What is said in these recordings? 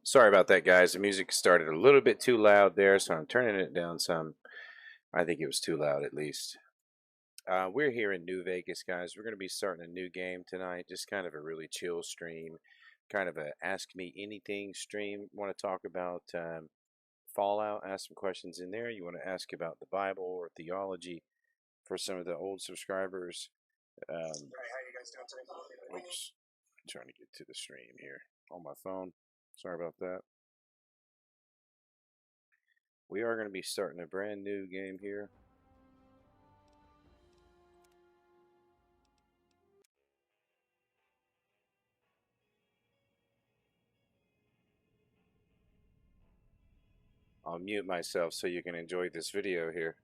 Sorry about that, guys. The music started a little bit too loud there, so I'm turning it down some. I think it was too loud at least. We're here in New Vegas, guys. We're going to be starting a new game tonight. Just kind of a really chill stream, kind of a ask me anything stream. Want to talk about Fallout? Ask some questions in there. You want to ask about the Bible or theology for some of the old subscribers. Oops, I'm trying to get to the stream here on my phone. Sorry about that. We are going to be starting a brand new game here. I'll mute myself so you can enjoy this video here.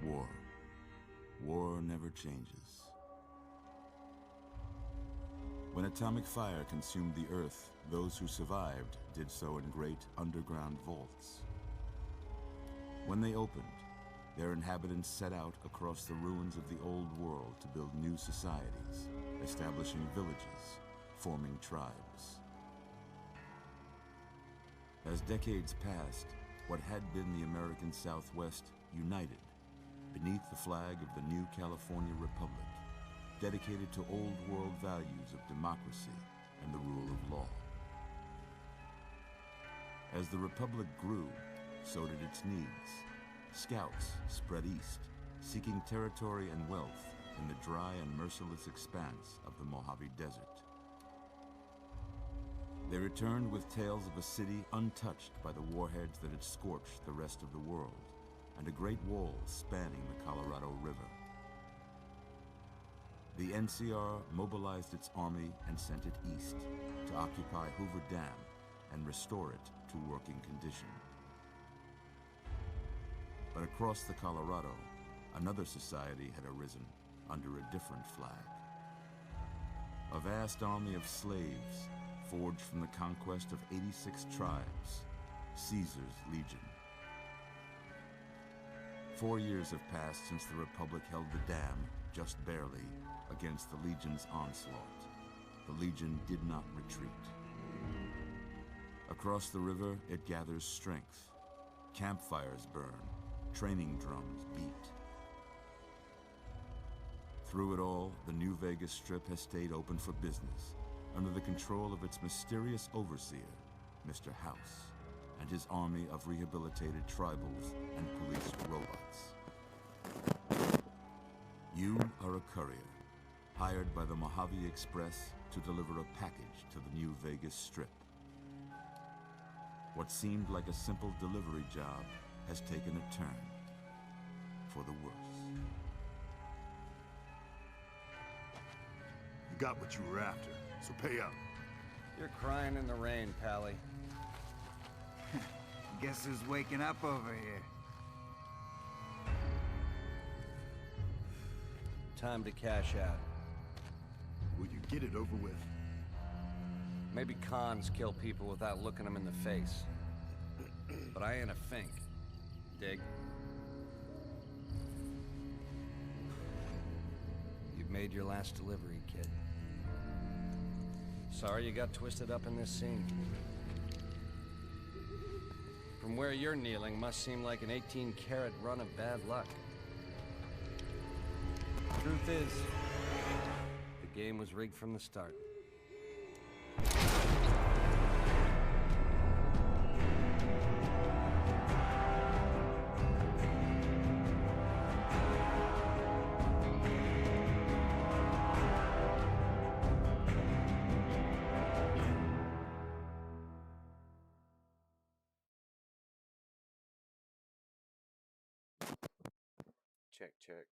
War. War never changes. When atomic fire consumed the Earth, those who survived did so in great underground vaults. When they opened, their inhabitants set out across the ruins of the old world to build new societies, establishing villages, forming tribes. As decades passed, what had been the American Southwest united beneath the flag of the new California Republic, dedicated to old world values of democracy and the rule of law. As the Republic grew, so did its needs. Scouts spread east, seeking territory and wealth in the dry and merciless expanse of the Mojave Desert. They returned with tales of a city untouched by the warheads that had scorched the rest of the world, and a great wall spanning the Colorado River. The NCR mobilized its army and sent it east to occupy Hoover Dam and restore it to working condition. But across the Colorado, another society had arisen under a different flag. A vast army of slaves forged from the conquest of 86 tribes, Caesar's Legion. 4 years have passed since the Republic held the dam, just barely, against the Legion's onslaught. The Legion did not retreat. Across the river, it gathers strength. Campfires burn, training drums beat. Through it all, the New Vegas Strip has stayed open for business, under the control of its mysterious overseer, Mr. House, and his army of rehabilitated tribals and police robots. You are a courier, hired by the Mojave Express to deliver a package to the New Vegas Strip. What seemed like a simple delivery job has taken a turn, for the worse. You got what you were after, so pay up. You're crying in the rain, Pally. Guess who's waking up over here? Time to cash out. Will you get it over with? Maybe cons kill people without looking them in the face. But I ain't a fink. Dig? You've made your last delivery, kid. Sorry you got twisted up in this scene. from where you're kneeling must seem like an 18-karat run of bad luck. Truth is, the game was rigged from the start. Check, check.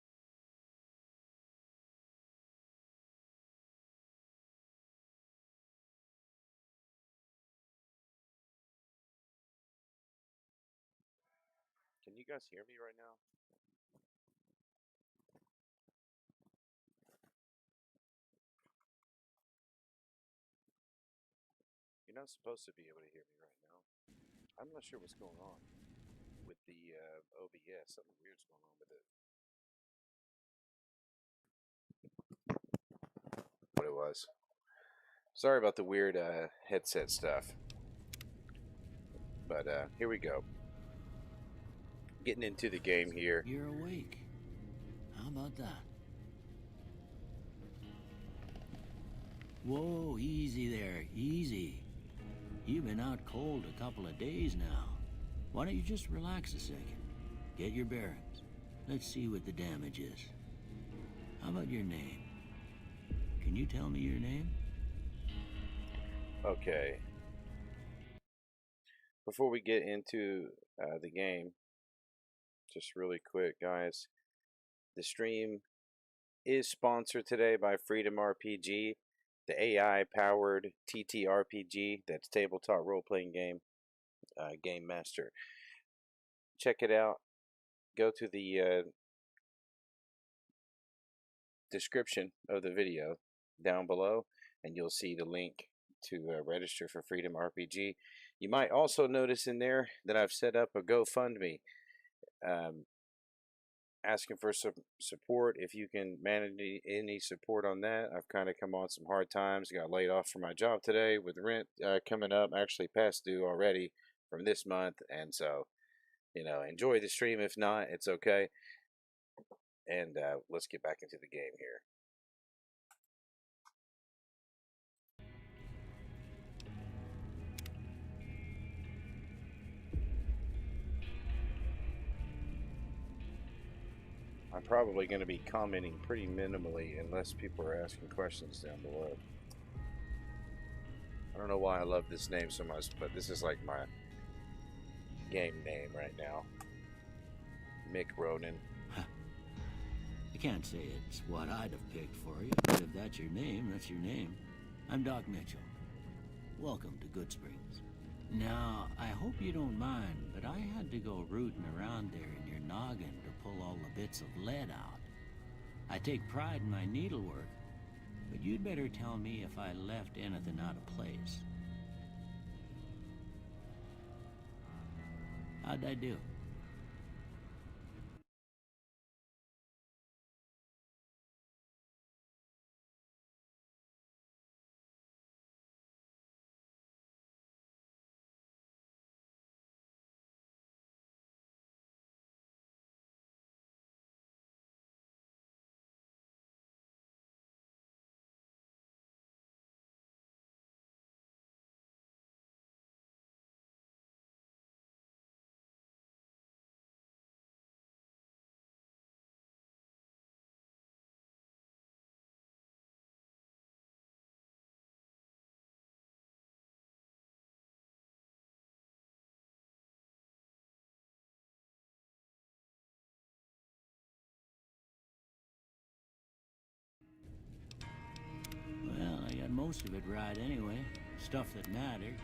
Can you guys hear me right now? You're not supposed to be able to hear me right now. I'm not sure what's going on with the OBS. Something weird's going on with it. What it was. Sorry about the weird headset stuff. But here we go. Getting into the game here. You're awake. How about that? Whoa, easy there, easy. You've been out cold a couple of days now. Why don't you just relax a second? Get your bearings. Let's see what the damage is. How about your name? Can you tell me your name? Okay. Before we get into the game, just really quick, guys. The stream is sponsored today by FreedomRPG, the AI-powered TTRPG, that's tabletop role-playing game, game master. Check it out. Go to the description of the video down below, and you'll see the link to register for FreedomRPG. You might also notice in there that I've set up a GoFundMe. Asking for some support. If you can manage any support on that. I've kind of come on some hard times. Got laid off from my job today with rent coming up, actually past due already from this month. And so, you know, enjoy the stream. If not, it's okay. And let's get back into the game here. I'm probably going to be commenting pretty minimally unless people are asking questions down below. I don't know why I love this name so much, but this is like my game name right now. Mick Ronan. I can't say it's what I'd have picked for you, but if that's your name, that's your name. I'm Doc Mitchell. Welcome to Goodsprings. Now, I hope you don't mind, but I had to go rooting around there in your noggin to pull all the bits of lead out. I take pride in my needlework, but you'd better tell me if I left anything out of place. How'd I do? Well, I got most of it right anyway. Stuff that mattered.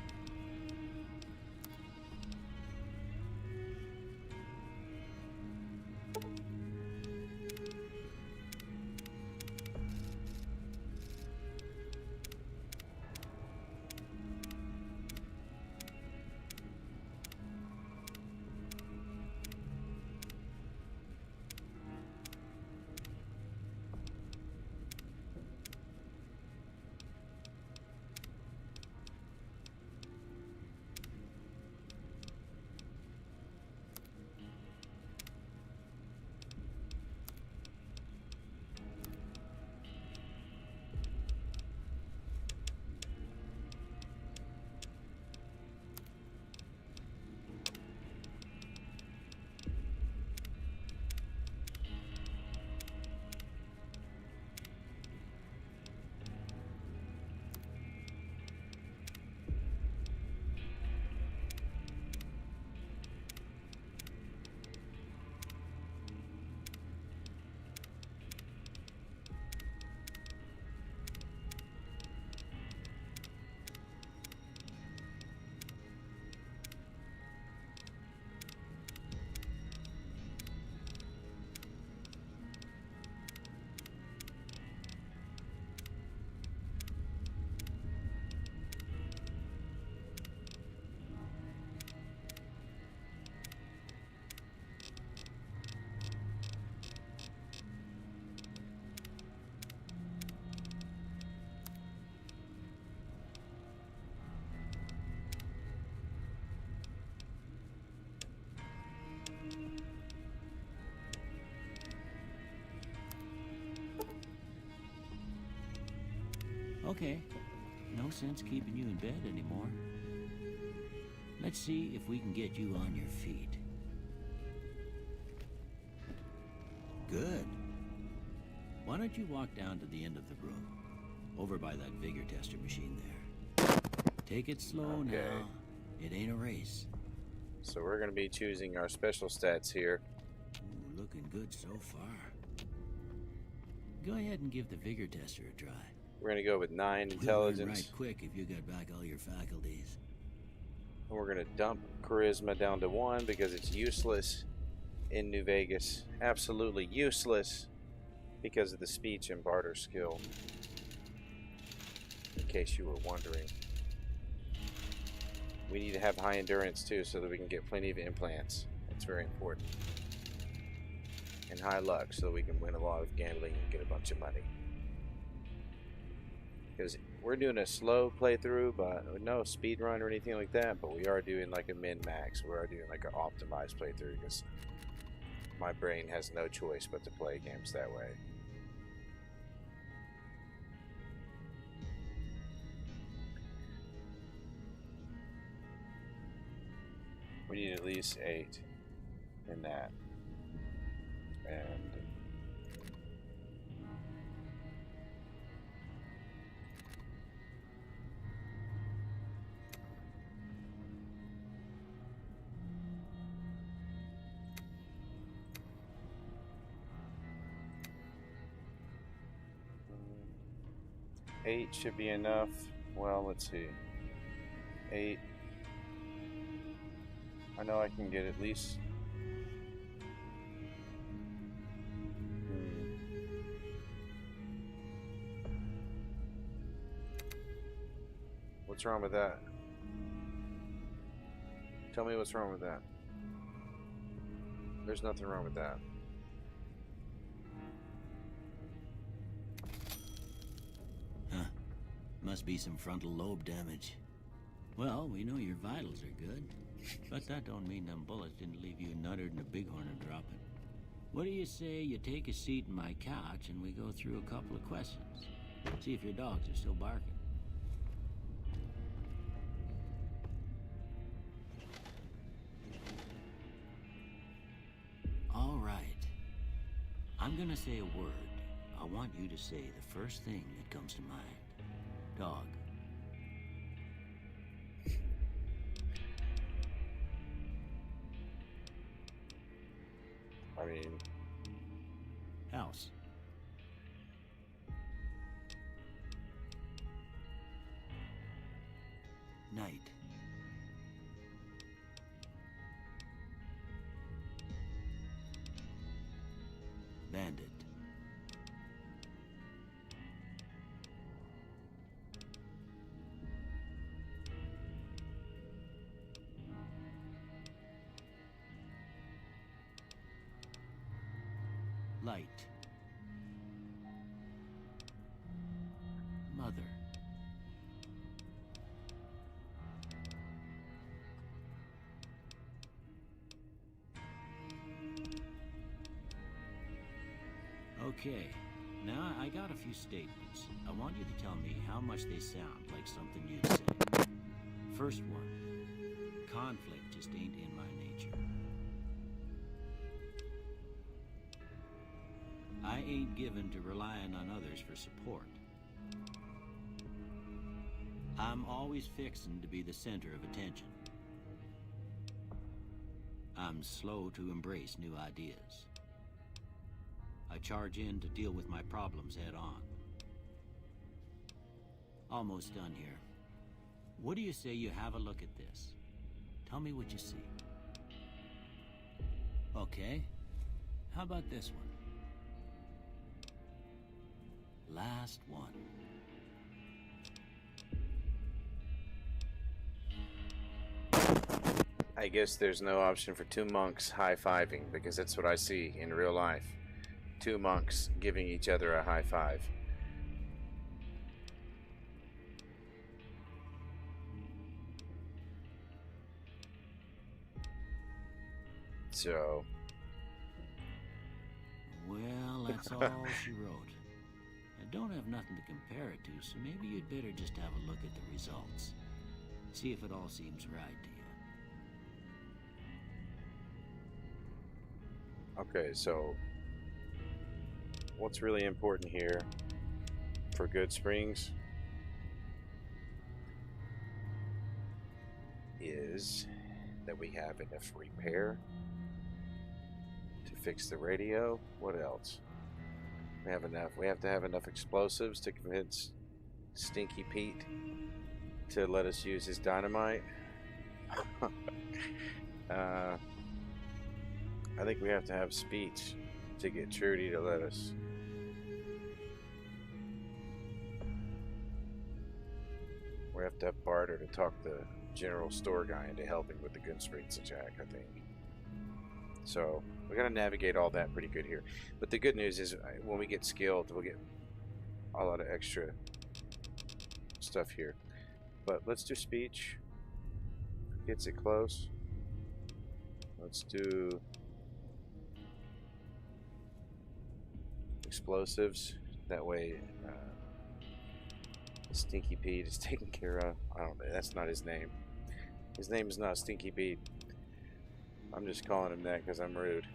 Okay, no sense keeping you in bed anymore. Let's see if we can get you on your feet. Good. Why don't you walk down to the end of the room, over by that vigor tester machine there. Take it slow now. It ain't a race. So we're going to be choosing our special stats here. Ooh, looking good so far. Go ahead and give the vigor tester a try. We're going to go with 9 We'll learn intelligence. right quick if you got back all your faculties. And we're going to dump charisma down to 1 because it's useless in New Vegas. Absolutely useless because of the speech and barter skill. In case you were wondering. We need to have high endurance too so that we can get plenty of implants. That's very important. And high luck so we can win a lot of gambling and get a bunch of money. Because we're doing a slow playthrough, but no speed run or anything like that, but we are doing like a min-max. We are doing like an optimized playthrough because my brain has no choice but to play games that way. We need at least 8 in that. And eight should be enough. Well, let's see. 8. I know I can get at least. What's wrong with that? Tell me what's wrong with that. There's nothing wrong with that. Huh. Must be some frontal lobe damage. Well, we know your vitals are good. But that don't mean them bullets didn't leave you nuttered and a bighorn dropping. What do you say you take a seat in my couch and we go through a couple of questions? See if your dogs are still barking. All right. I'm gonna say a word. I want you to say the first thing that comes to mind. Dog. I mean, House. Night. Bandit. Light. Mother. Okay, now I got a few statements. I want you to tell me how much they sound like something you'd say. First one, conflict just ain't in my nature. I ain't given to relying on others for support. I'm always fixin' to be the center of attention. I'm slow to embrace new ideas. I charge in to deal with my problems head on. Almost done here. What do you say you have a look at this? Tell me what you see. Okay. How about this one? Last one. I guess there's no option for 2 monks high-fiving because that's what I see in real life. 2 monks giving each other a high five. So, Well, that's all she wrote. don't have nothing to compare it to, so maybe you'd better just have a look at the results. See if it all seems right to you. Okay, so what's really important here for Good Springs is that we have enough repair to fix the radio. What else? We have enough. We have to have enough explosives to convince Stinky Pete to let us use his dynamite. I think we have to have speech to get Trudy to let us. We have to have barter to talk the general store guy into helping with the Good Springs attack, I think. So we got to navigate all that pretty good here. But the good news is when we get skilled, we'll get a lot of extra stuff here. But let's do speech. Gets it close. Let's do explosives. That way Stinky Pete is taken care of. I don't know. That's not his name. His name is not Stinky Pete. I'm just calling him that because I'm rude.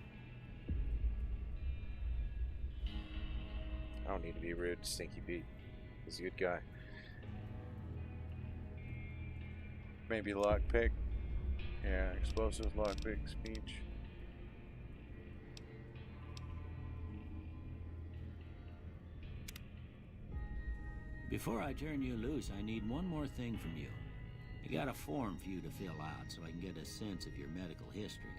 I don't need to be rude to Stinky Pete. He's a good guy. Maybe lockpick. Yeah, explosives, lockpick, speech. Before I turn you loose, I need one more thing from you. I got a form for you to fill out so I can get a sense of your medical history.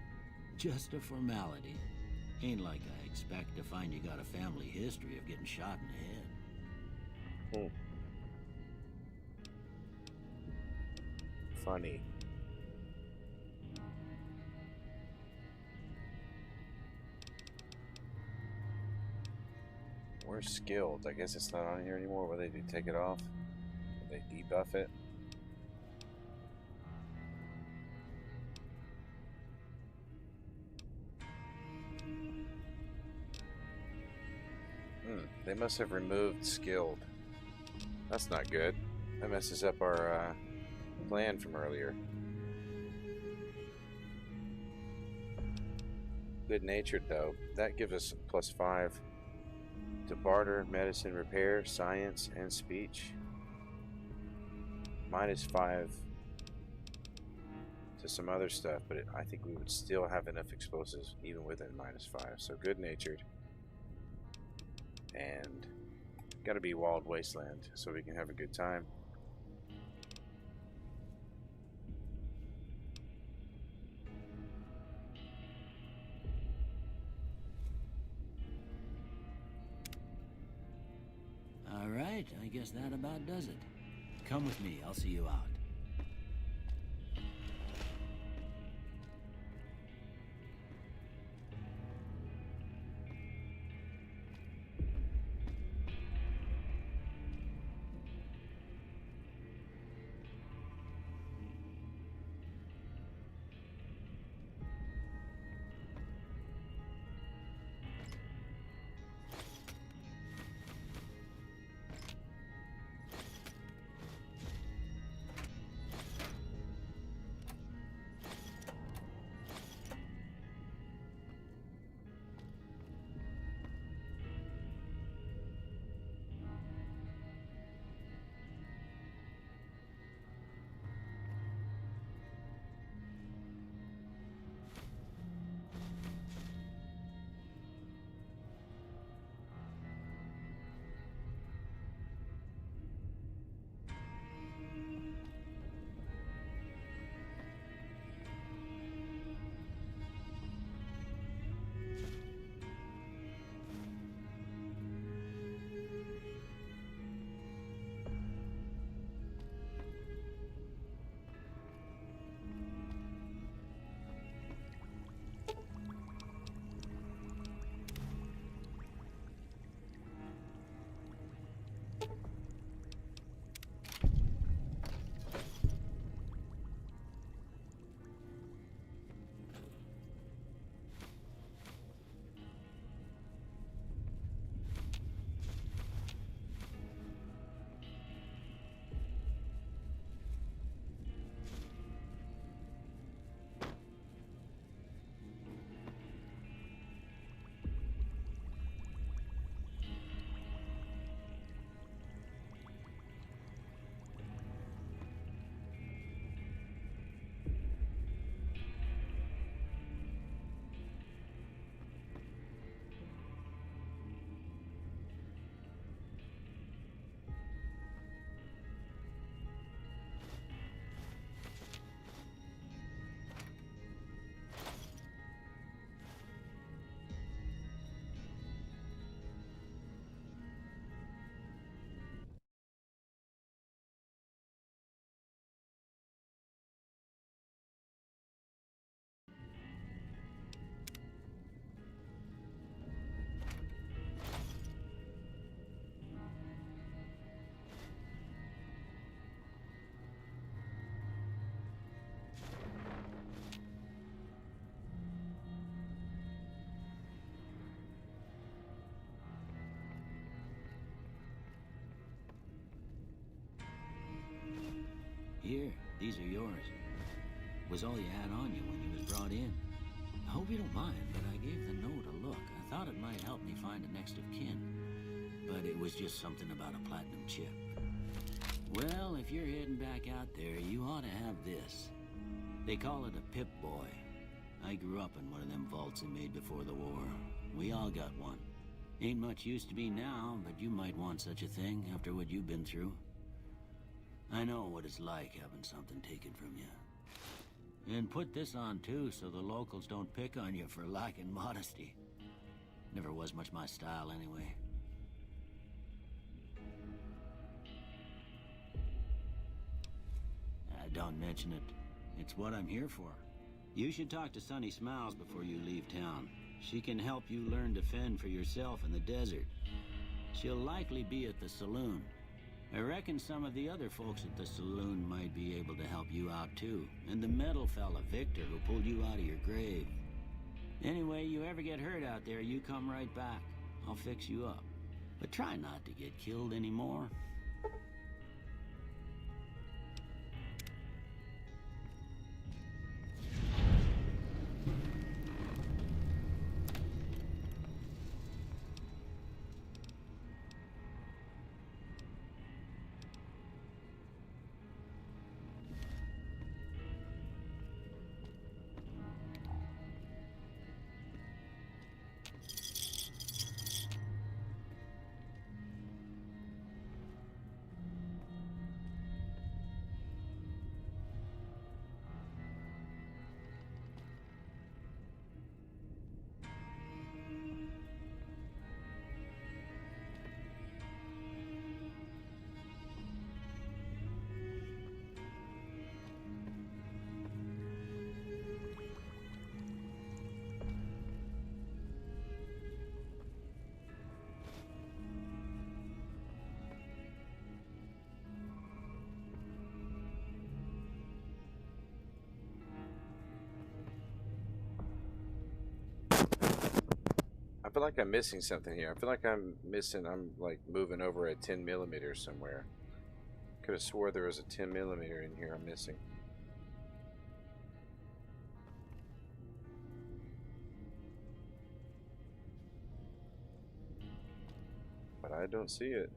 Just a formality. Ain't like I expect to find you got a family history of getting shot in the head. Funny. We're skilled. I guess it's not on here anymore. Will they do take it off? Will they debuff it? They must have removed skilled. That's not good. That messes up our plan from earlier. Good natured though. That gives us +5 to barter, medicine, repair, science, and speech. -5 to some other stuff, but I think we would still have enough explosives even with it -5. So good natured. And gotta be Wild Wasteland so we can have a good time. All right, I guess that about does it. Come with me, I'll see you out. Here, these are yours. Was all you had on you when you was brought in. I hope you don't mind, but I gave the note a look. I thought it might help me find a next of kin. But it was just something about a platinum chip. Well, if you're heading back out there, you ought to have this. They call it a Pip-Boy. I grew up in one of them vaults they made before the war. We all got one. Ain't much use to be now, but you might want such a thing after what you've been through. I know what it's like having something taken from you. And put this on too, so the locals don't pick on you for lacking modesty. Never was much my style anyway. Don't mention it. It's what I'm here for. You should talk to Sunny Smiles before you leave town. She can help you learn to fend for yourself in the desert. She'll likely be at the saloon. I reckon some of the other folks at the saloon might be able to help you out too. And the metal fella, Victor, who pulled you out of your grave. Anyway, you ever get hurt out there, you come right back. I'll fix you up. But try not to get killed anymore. I feel like I'm missing something here. I feel like I'm like moving over a 10mm somewhere. Could have swore there was a 10mm in here I'm missing. But I don't see it.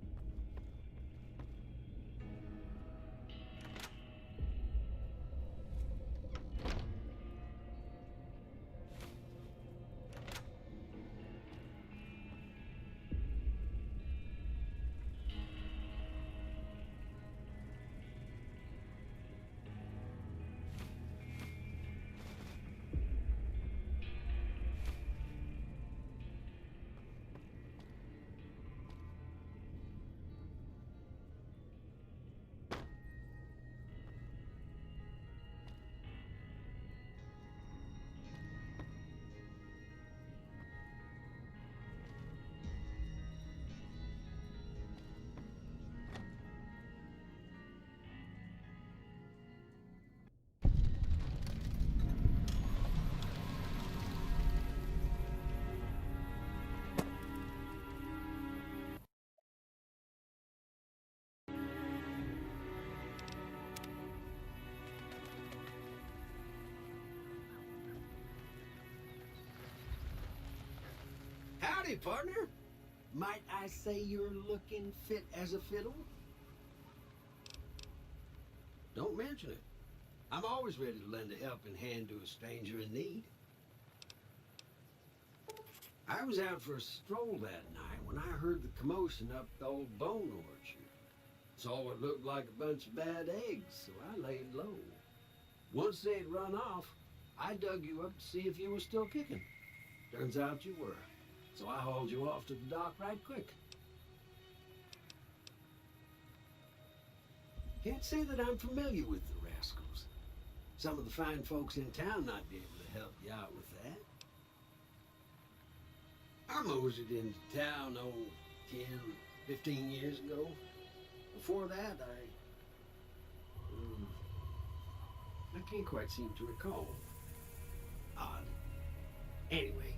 Howdy, partner. Might I say you're looking fit as a fiddle? Don't mention it. I'm always ready to lend a helping hand to a stranger in need. I was out for a stroll that night when I heard the commotion up the old bone orchard. Saw what looked like a bunch of bad eggs, so I laid low. Once they'd run off, I dug you up to see if you were still kicking. Turns out you were. So I hauled you off to the dock right quick. Can't say that I'm familiar with the rascals. Some of the fine folks in town might be able to help you out with that. I moseyed into town, 10, 15 years ago. Before that, I can't quite seem to recall. Odd. Anyway,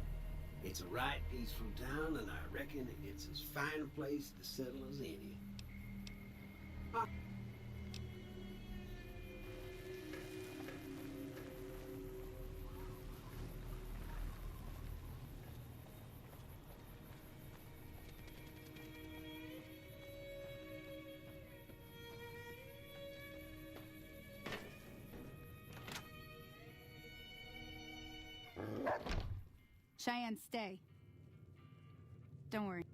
it's a right peaceful town, and I reckon it's as fine a place to settle as any. Cheyenne, stay. Don't worry.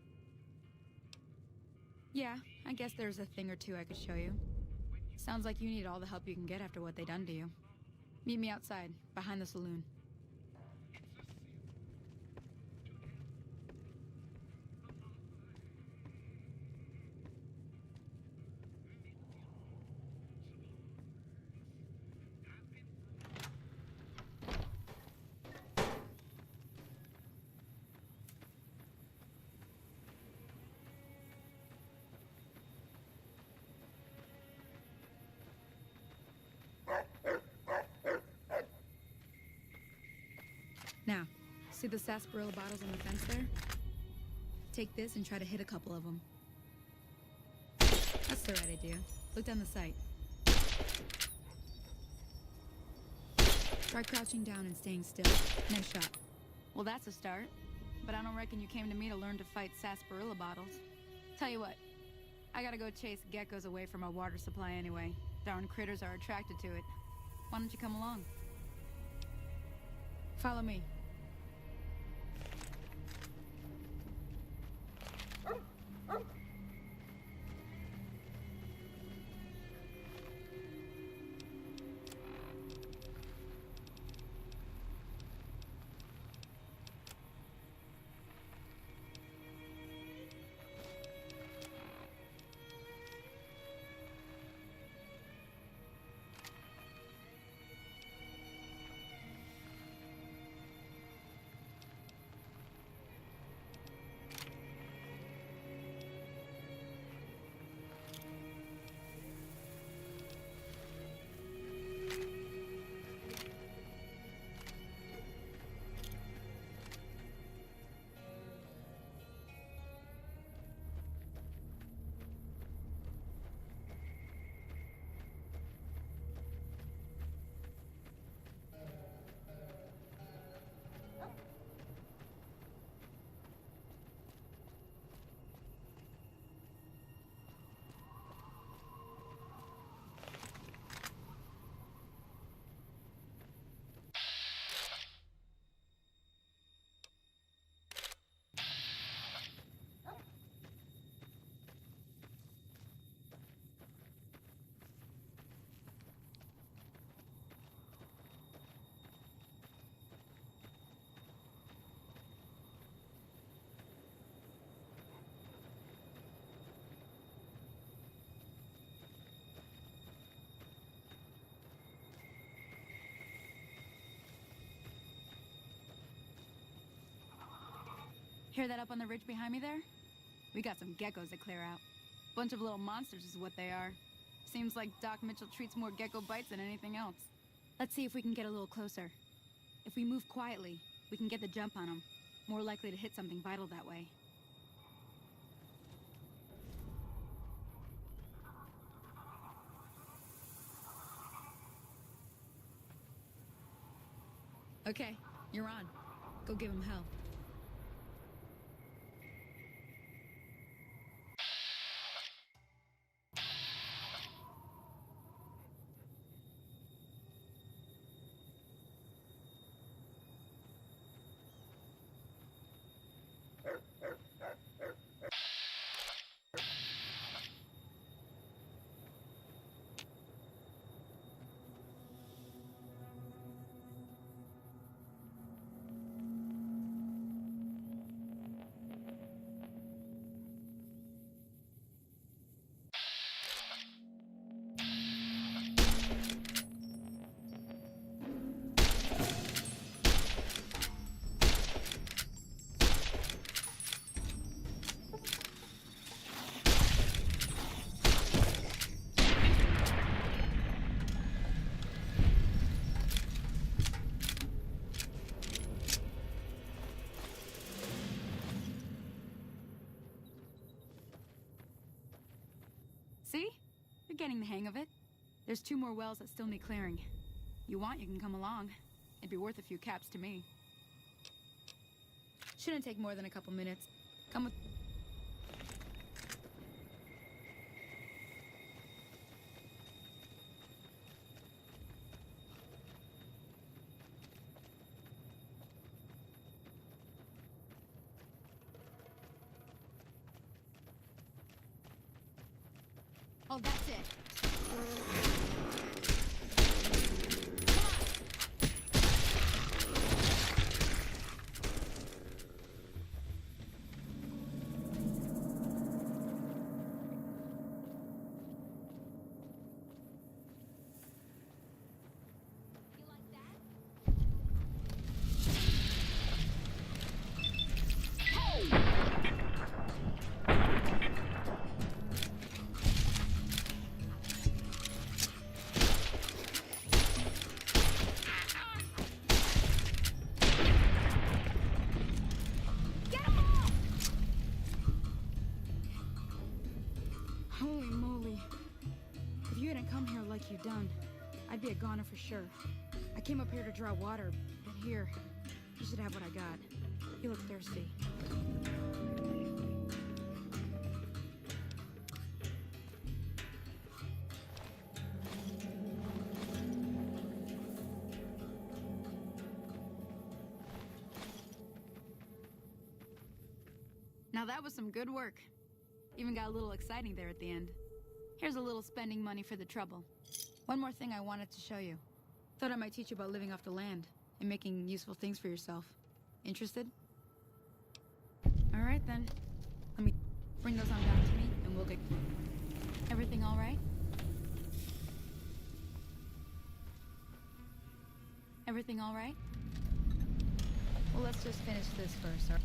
Yeah, I guess there's a thing or two I could show you. Sounds like you need all the help you can get after what they done to you. Meet me outside, behind the saloon. Now, see the sarsaparilla bottles on the fence there? Take this and try to hit a couple of them. That's the right idea. Look down the sight. Try crouching down and staying still. Nice shot. Well, that's a start. But I don't reckon you came to me to learn to fight sarsaparilla bottles. Tell you what, I gotta go chase geckos away from our water supply anyway. Darn critters are attracted to it. Why don't you come along? Follow me. Hear that up on the ridge behind me there? We got some geckos to clear out. Bunch of little monsters is what they are. Seems like Doc Mitchell treats more gecko bites than anything else. Let's see if we can get a little closer. If we move quietly, we can get the jump on them. More likely to hit something vital that way. Okay, you're on. Go give him hell. See? You're getting the hang of it. There's 2 more wells that still need clearing. You want, you can come along. It'd be worth a few caps to me. Shouldn't take more than a couple minutes. Come with... Oh, that's it. Holy moly. If you hadn't come here like you done, I'd be a goner for sure. I came up here to draw water, but here, you should have what I got. You look thirsty. Now that was some good work. Even got a little exciting there at the end. Here's a little spending money for the trouble. One more thing I wanted to show you. Thought I might teach you about living off the land and making useful things for yourself. Interested? All right then. Let me bring those on back to me and we'll get... Everything all right? Everything all right? Well, let's just finish this first, all right?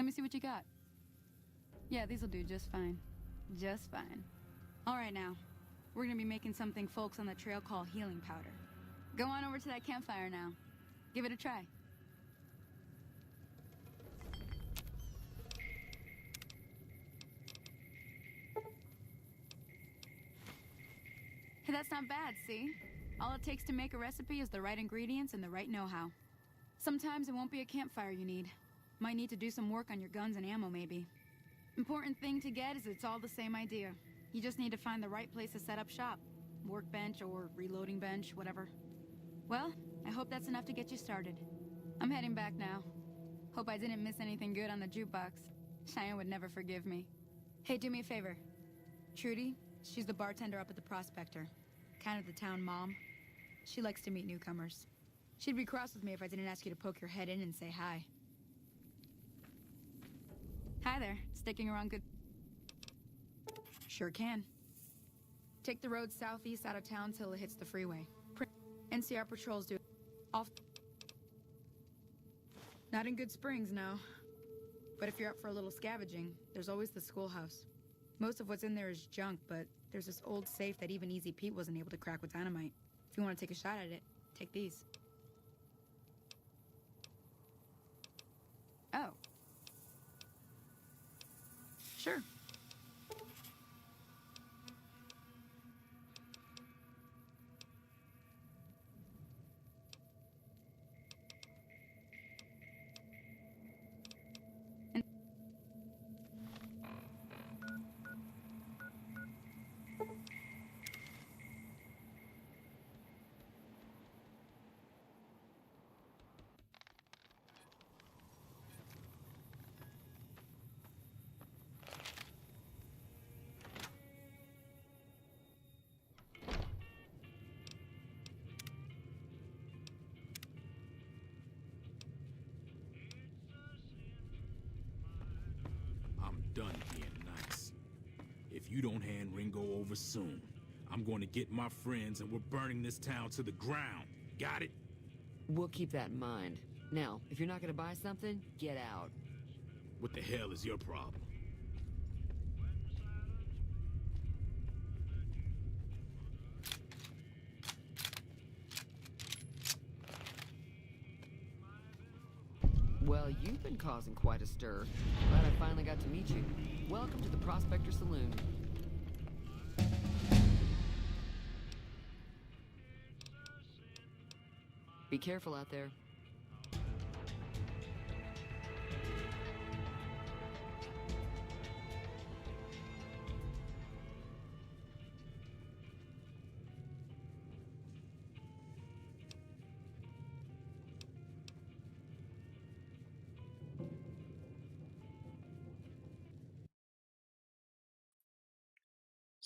Let me see what you got. Yeah, these'll do just fine. Just fine. All right, now. We're gonna be making something folks on the trail call healing powder. Go on over to that campfire now. Give it a try. Hey, that's not bad, see? All it takes to make a recipe is the right ingredients and the right know-how. Sometimes it won't be a campfire you need. Might need to do some work on your guns and ammo, maybe. Important thing to get is it's all the same idea. You just need to find the right place to set up shop. Workbench or reloading bench, whatever. Well, I hope that's enough to get you started. I'm heading back now. Hope I didn't miss anything good on the jukebox. Cheyenne would never forgive me. Hey, do me a favor. Trudy, she's the bartender up at the Prospector. Kind of the town mom. She likes to meet newcomers. She'd be cross with me if I didn't ask you to poke your head in and say hi. Hi there. Sticking around good? Sure can. Take the road southeast out of town till it hits the freeway. NCR patrols do off. Not in Good Springs, no. But if you're up for a little scavenging, there's always the schoolhouse. Most of what's in there is junk, but there's this old safe that even Easy Pete wasn't able to crack with dynamite. If you want to take a shot at it, take these. Oh. Sure. I'm done being nice. If you don't hand Ringo over soon, I'm going to get my friends and we're burning this town to the ground. Got it? We'll keep that in mind. Now, if you're not gonna buy something, get out. What the hell is your problem? Well, you've been causing quite a stir. Glad I finally got to meet you. Welcome to the Prospector Saloon. Be careful out there.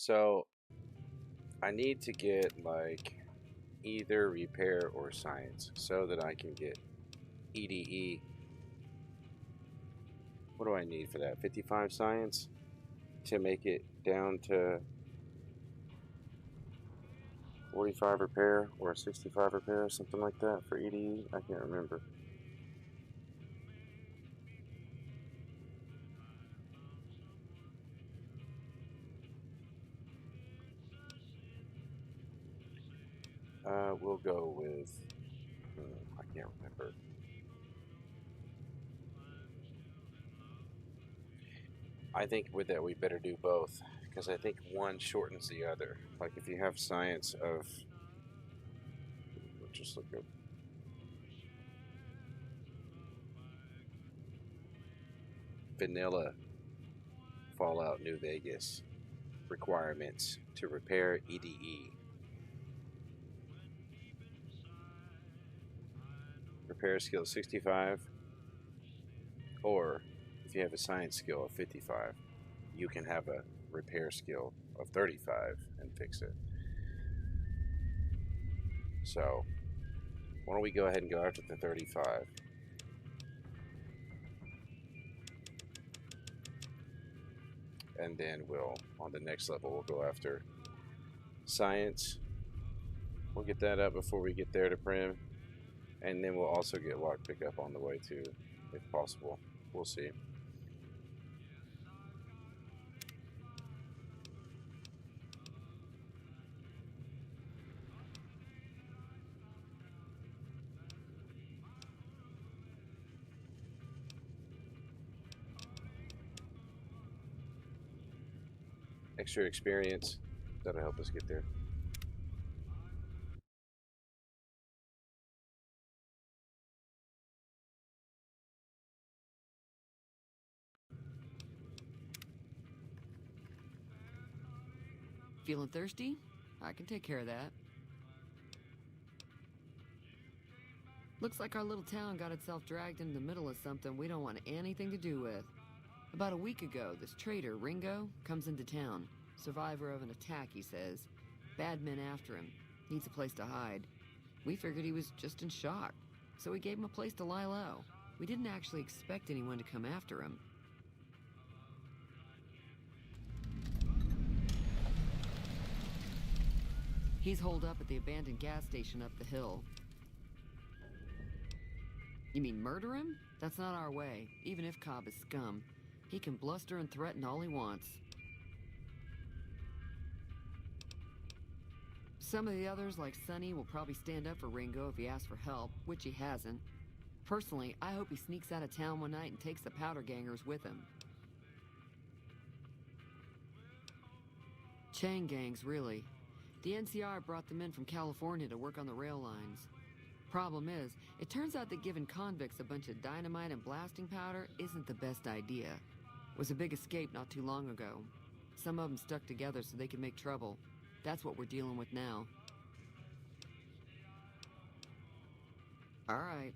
So, I need to get, like, either repair or science so that I can get EDE. What do I need for that? 55 science to make it down to 45 repair or 65 repair, something like that for EDE. I can't remember. We'll go with, I can't remember. I think with that we better do both, because I think one shortens the other. Like if you have science of, just look up vanilla Fallout New Vegas requirements to repair EDE. Repair skill 65, or if you have a science skill of 55, you can have a repair skill of 35 and fix it. So, why don't we go ahead and go after the 35? And then we'll, on the next level, we'll go after science. We'll get that up before we get there to Prim. And then we'll also get lock pickup on the way too, if possible. We'll see. extra experience. That'll help us get there. Feeling thirsty? I can take care of that. Looks like our little town got itself dragged into the middle of something we don't want anything to do with. About a week ago, this traitor, Ringo, comes into town. Survivor of an attack, he says. Bad men after him. Needs a place to hide. We figured he was just in shock, so we gave him a place to lie low. We didn't actually expect anyone to come after him. He's holed up at the abandoned gas station up the hill. You mean murder him? That's not our way, even if Cobb is scum. He can bluster and threaten all he wants. Some of the others, like Sonny, will probably stand up for Ringo if he asks for help, which he hasn't. Personally, I hope he sneaks out of town one night and takes the powder gangers with him. Chain gangs, really. The NCR brought them in from California to work on the rail lines. Problem is, it turns out that giving convicts a bunch of dynamite and blasting powder isn't the best idea. It was a big escape not too long ago. Some of them stuck together so they could make trouble. That's what we're dealing with now. All right.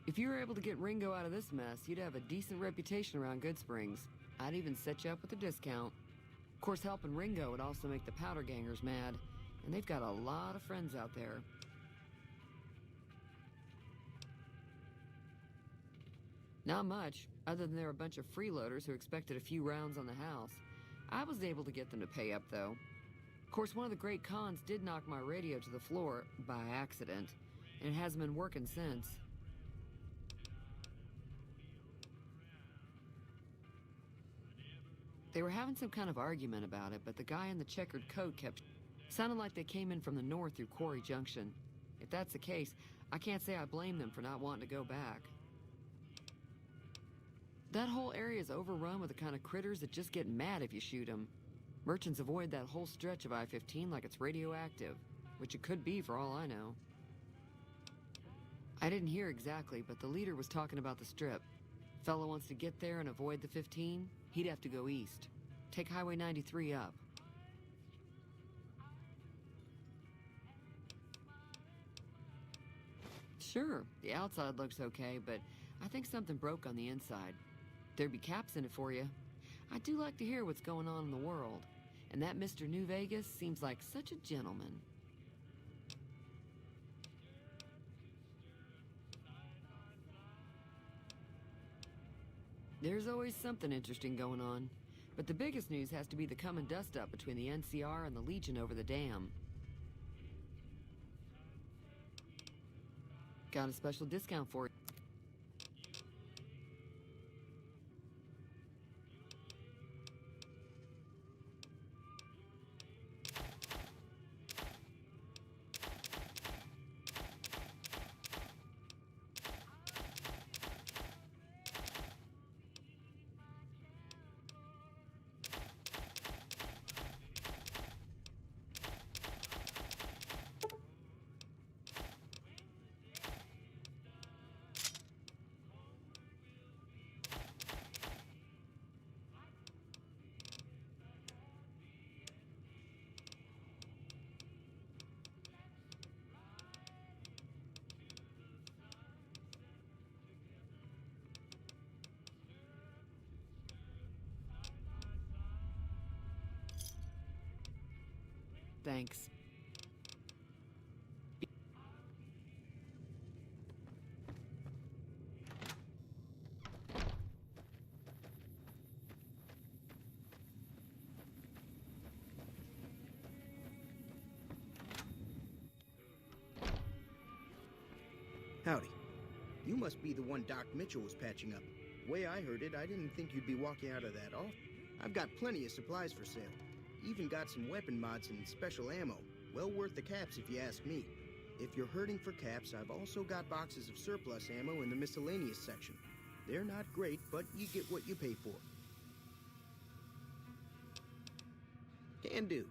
If you were able to get Ringo out of this mess, you'd have a decent reputation around Good Springs. I'd even set you up with a discount. Of course, helping Ringo would also make the powder gangers mad, and they've got a lot of friends out there. Not much, other than they're a bunch of freeloaders who expected a few rounds on the house. I was able to get them to pay up, though. Of course, one of the great cons did knock my radio to the floor, by accident, and it hasn't been working since. They were having some kind of argument about it, but the guy in the checkered coat kept... Sounded like they came in from the north through Quarry Junction. If that's the case, I can't say I blame them for not wanting to go back. That whole area is overrun with the kind of critters that just get mad if you shoot them. Merchants avoid that whole stretch of I-15 like it's radioactive, which it could be for all I know. I didn't hear exactly, but the leader was talking about the strip. Fellow wants to get there and avoid the 15, he'd have to go east. Take Highway 93 up. Sure, the outside looks okay, but I think something broke on the inside. There'd be caps in it for you. I do like to hear what's going on in the world, and that Mr. New Vegas seems like such a gentleman. There's always something interesting going on, but the biggest news has to be the coming dust-up between the NCR and the Legion over the dam. Got a special discount for you. Thanks. Howdy. You must be the one Doc Mitchell was patching up. The way I heard it, I didn't think you'd be walking out of that often. I've got plenty of supplies for sale. Even got some weapon mods and special ammo. Well worth the caps if you ask me. If you're hurting for caps, I've also got boxes of surplus ammo in the miscellaneous section. They're not great, but you get what you pay for. Can do.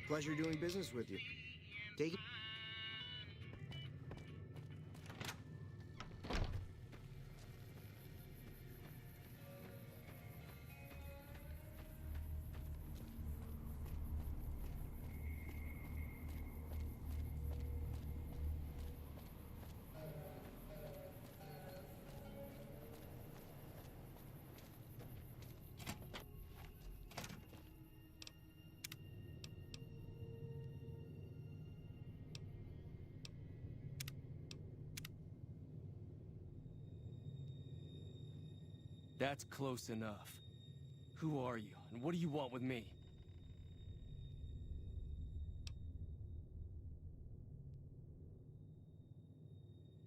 Pleasure doing business with you. Take it. That's close enough. Who are you, and what do you want with me?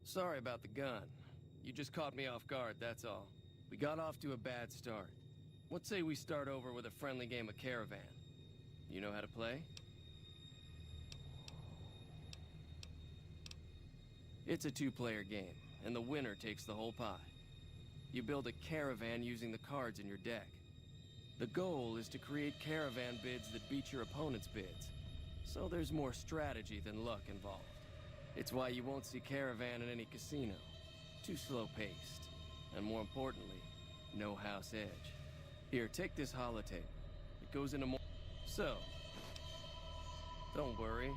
Sorry about the gun. You just caught me off guard, that's all. We got off to a bad start. Let's say we start over with a friendly game of Caravan. You know how to play? It's a two-player game, and the winner takes the whole pie. You build a caravan using the cards in your deck. The goal is to create caravan bids that beat your opponent's bids. So there's more strategy than luck involved. It's why you won't see caravan in any casino. Too slow-paced. And more importantly, no house edge. Here, take this holotape. It goes into more... So, don't worry.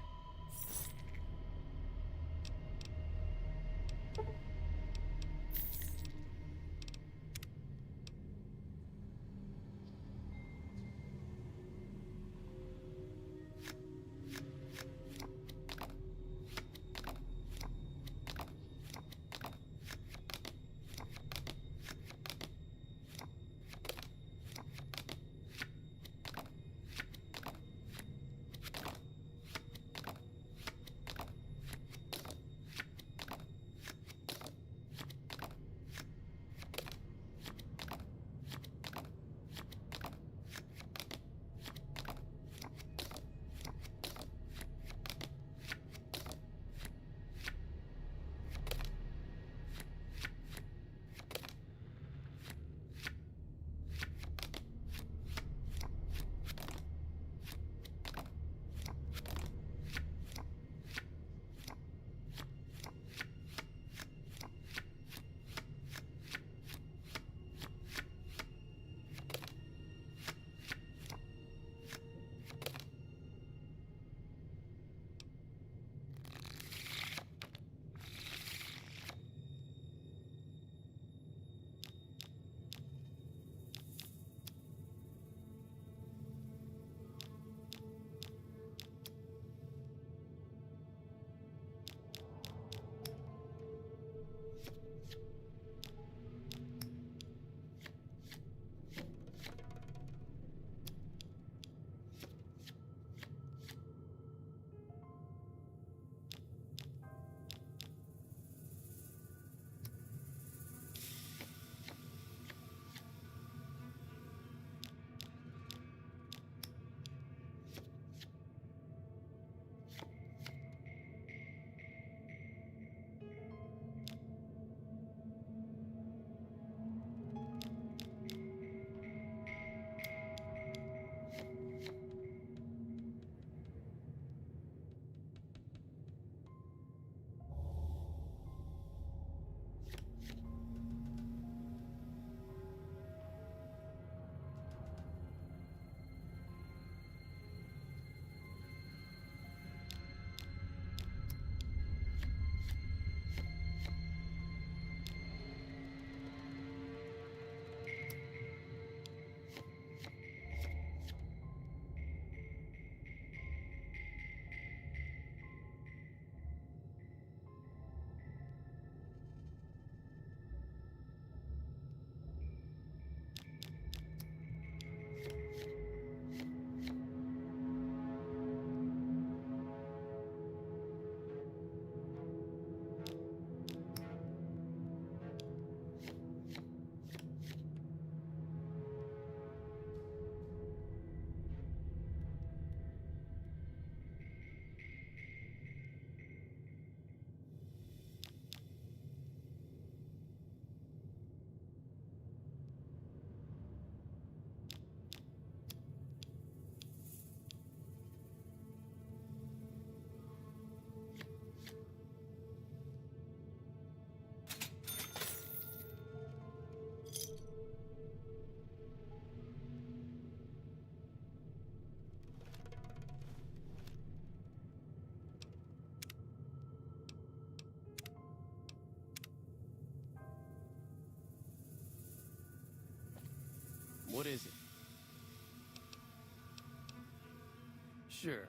What is it? Sure.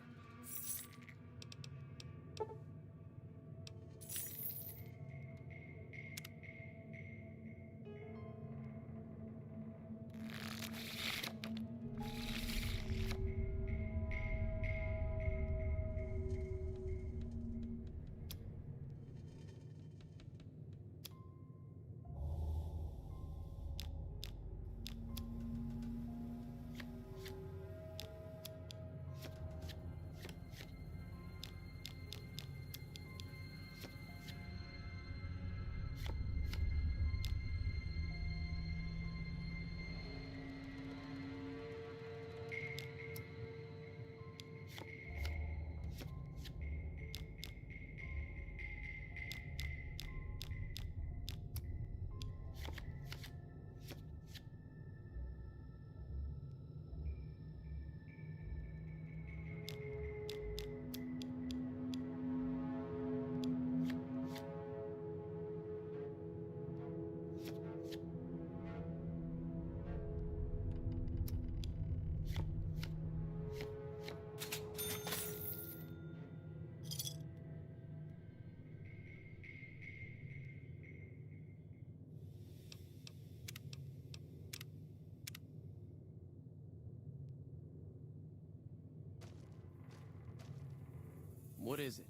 What is it?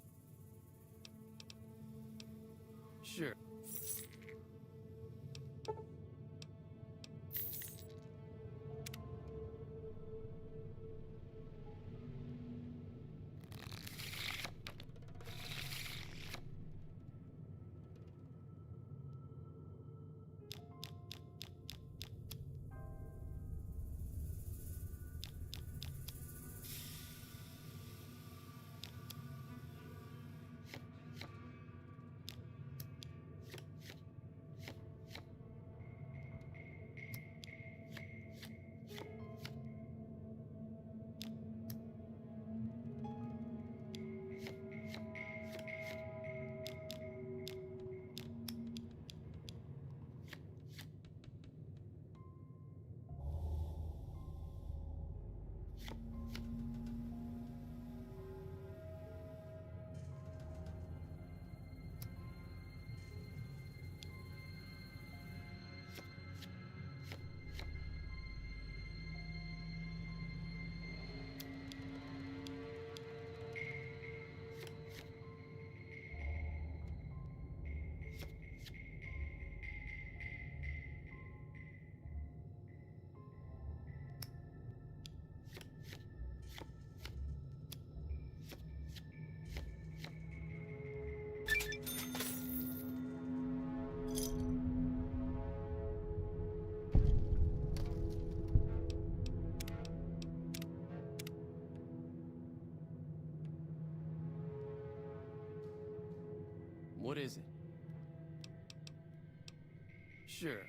Sure. What is it? Sure.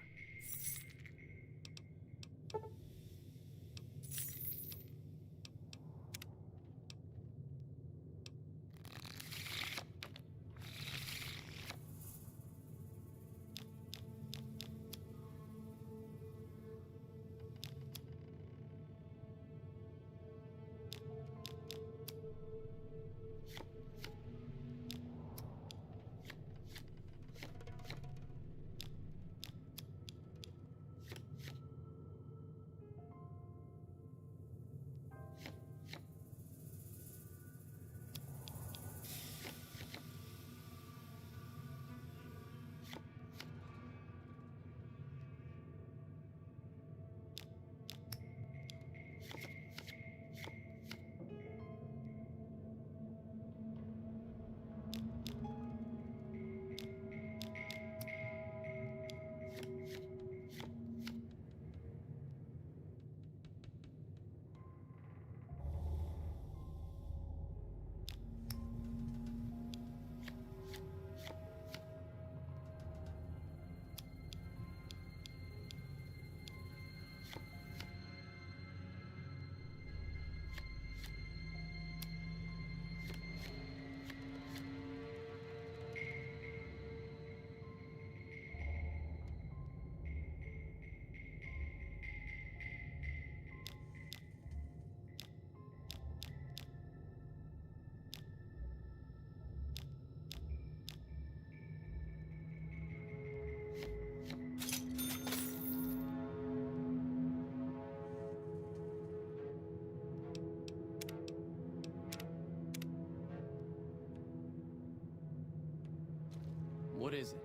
What is it?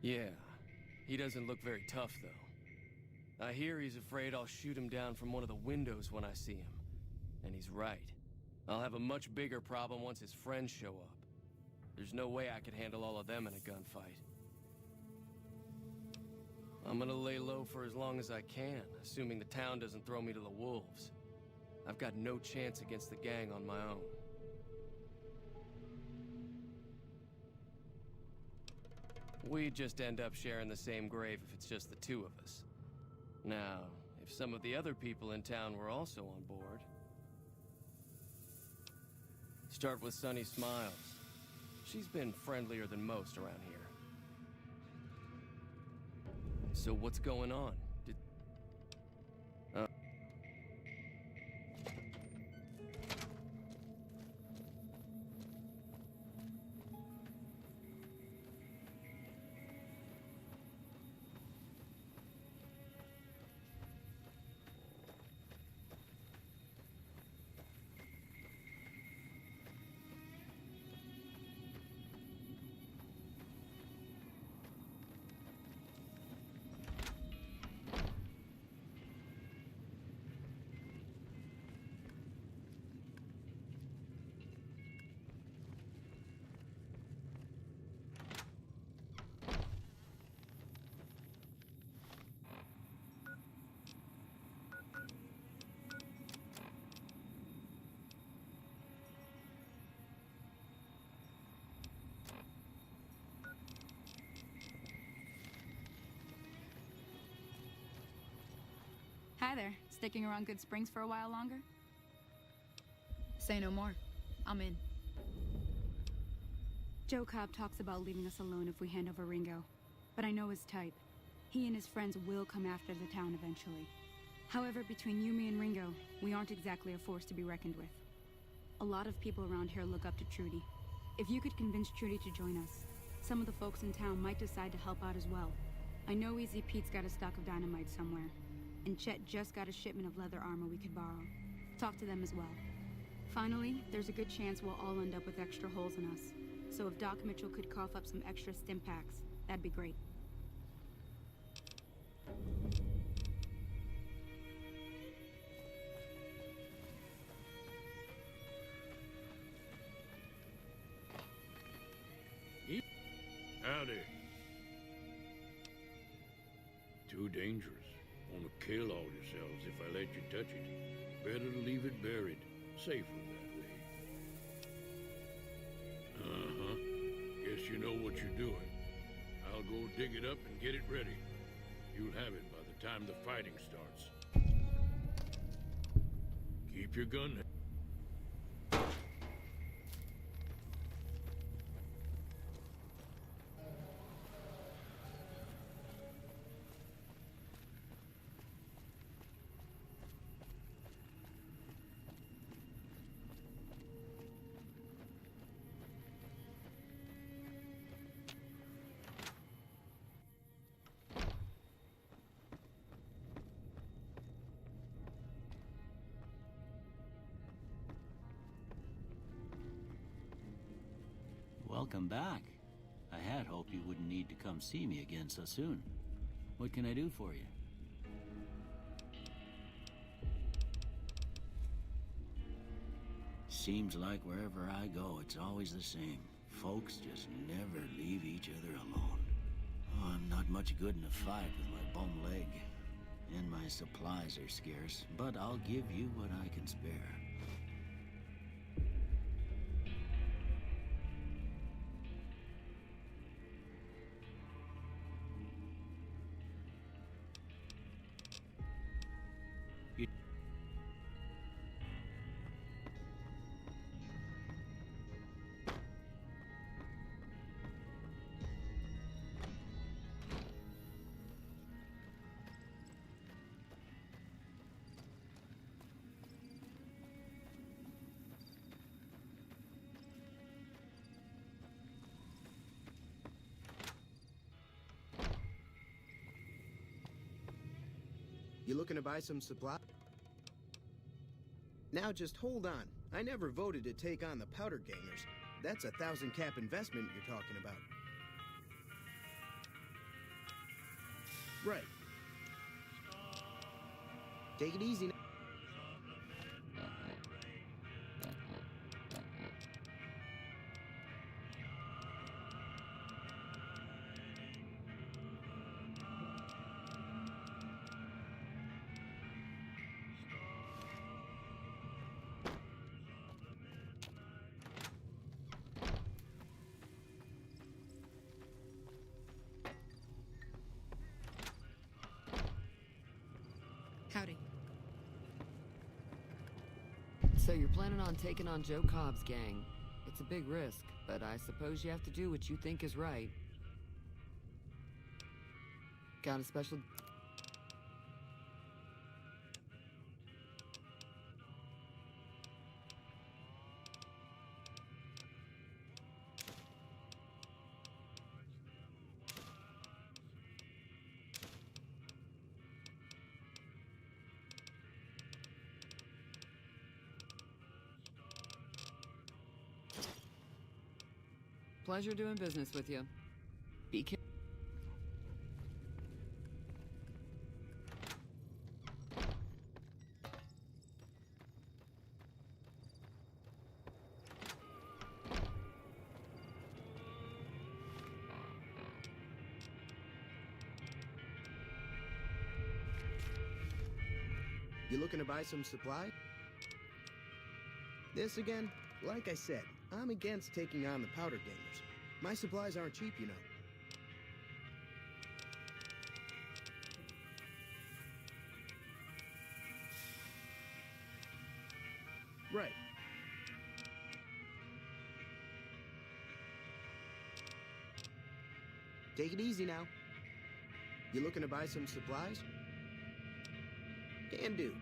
Yeah, he doesn't look very tough, though. I hear he's afraid I'll shoot him down from one of the windows when I see him. And he's right. I'll have a much bigger problem once his friends show up. There's no way I could handle all of them in a gunfight. I'm gonna lay low for as long as I can, assuming the town doesn't throw me to the wolves. I've got no chance against the gang on my own. We'd just end up sharing the same grave if it's just the two of us. Now, if some of the other people in town were also on board... Start with Sunny Smiles. She's been friendlier than most around here. So what's going on? Hi there. Sticking around Good Springs for a while longer? Say no more. I'm in. Joe Cobb talks about leaving us alone if we hand over Ringo, but I know his type. He and his friends will come after the town eventually. However, between you, me, and Ringo, we aren't exactly a force to be reckoned with. A lot of people around here look up to Trudy. If you could convince Trudy to join us, some of the folks in town might decide to help out as well. I know Easy Pete's got a stock of dynamite somewhere, and Chet just got a shipment of leather armor we could borrow. Talk to them as well. Finally, there's a good chance we'll all end up with extra holes in us. So if Doc Mitchell could cough up some extra stim packs, that'd be great. Howdy. Too dangerous. Want to kill all yourselves if I let you touch it. Better to leave it buried. Safer that way. Uh-huh. Guess you know what you're doing. I'll go dig it up and get it ready. You'll have it by the time the fighting starts. Keep your gun. Welcome back. I had hoped you wouldn't need to come see me again so soon. What can I do for you? Seems like wherever I go, it's always the same. Folks just never leave each other alone. Oh, I'm not much good in a fight with my bum leg. And my supplies are scarce, but I'll give you what I can spare. You looking to buy some supply? Now just hold on. I never voted to take on the Powder Gangers, That's a 1,000 cap investment you're talking about. Right. Take it easy now. Howdy. So you're planning on taking on Joe Cobb's gang. It's a big risk, but I suppose you have to do what you think is right. Got a special... Pleasure doing business with you. Be careful. You looking to buy some supply? This again? Like I said, I'm against taking on the powder gamers. My supplies aren't cheap, you know. Right. Take it easy now. You looking to buy some supplies? Can do.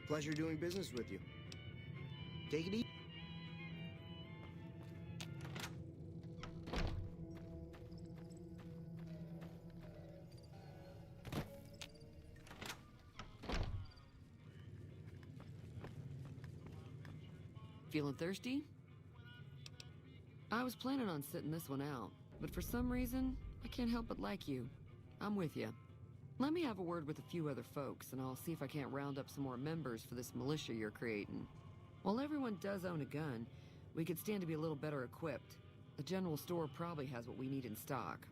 Pleasure doing business with you. Take it easy. Feeling thirsty? I was planning on sitting this one out, but for some reason, I can't help but like you. I'm with you. Let me have a word with a few other folks, and I'll see if I can't round up some more members for this militia you're creating. While everyone does own a gun, we could stand to be a little better equipped. The general store probably has what we need in stock.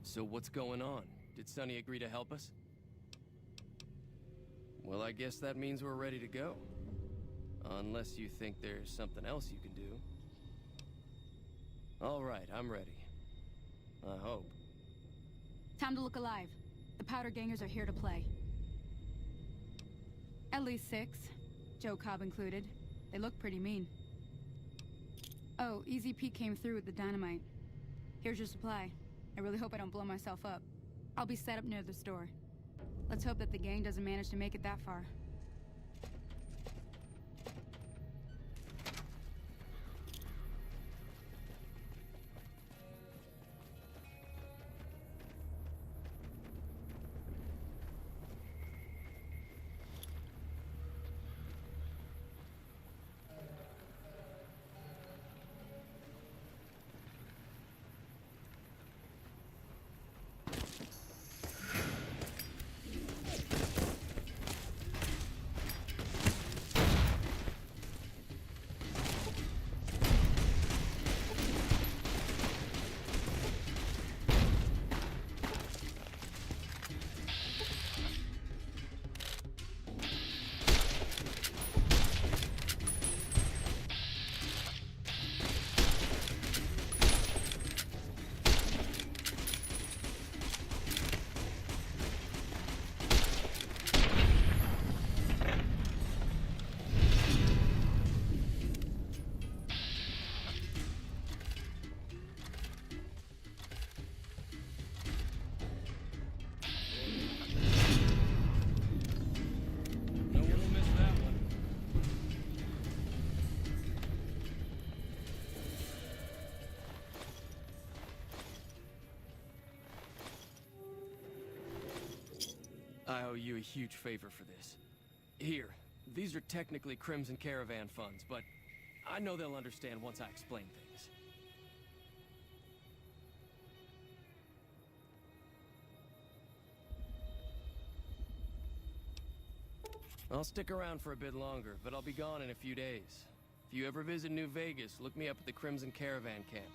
So what's going on? Did Sonny agree to help us? Well, I guess that means we're ready to go. Unless you think there's something else you can do. All right, I'm ready. I hope. Time to look alive. The Powder Gangers are here to play. At least 6. Joe Cobb included. They look pretty mean. Oh, Easy Pete came through with the dynamite. Here's your supply. I really hope I don't blow myself up. I'll be set up near the store. Let's hope that the gang doesn't manage to make it that far. I owe you a huge favor for this. Here, these are technically Crimson Caravan funds, but I know they'll understand once I explain things. I'll stick around for a bit longer, but I'll be gone in a few days. If you ever visit New Vegas, look me up at the Crimson Caravan camp.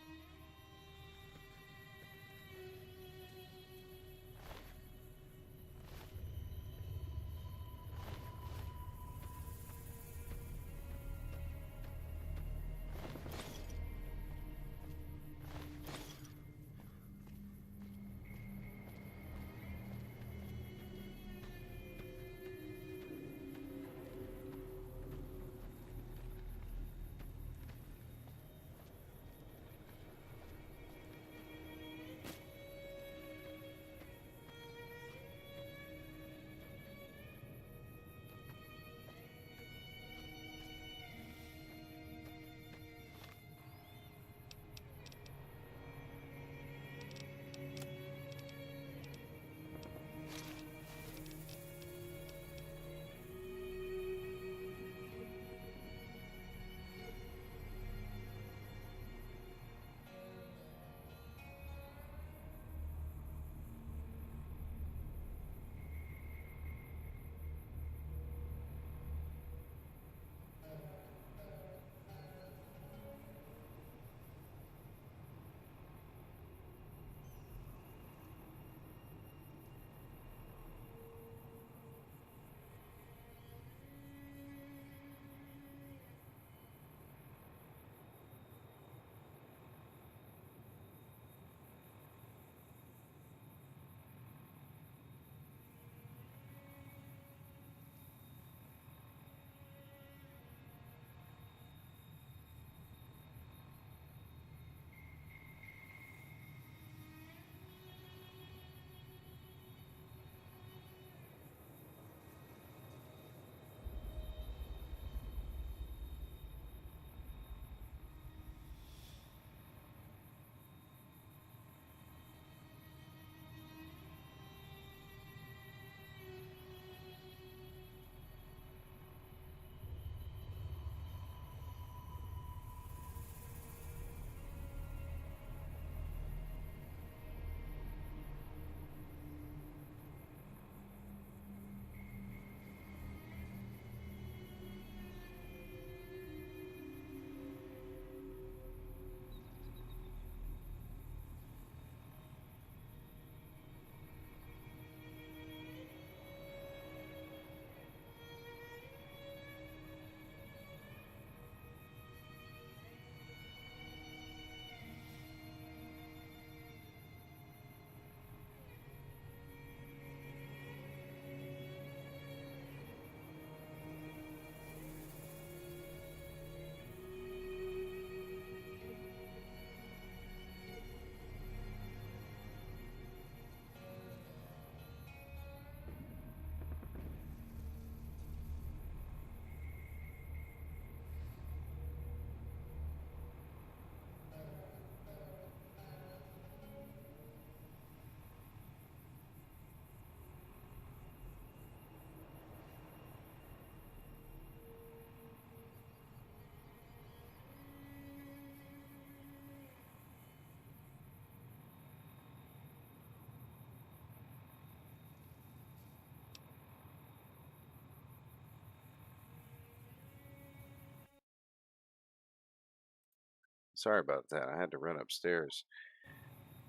Sorry about that. I had to run upstairs.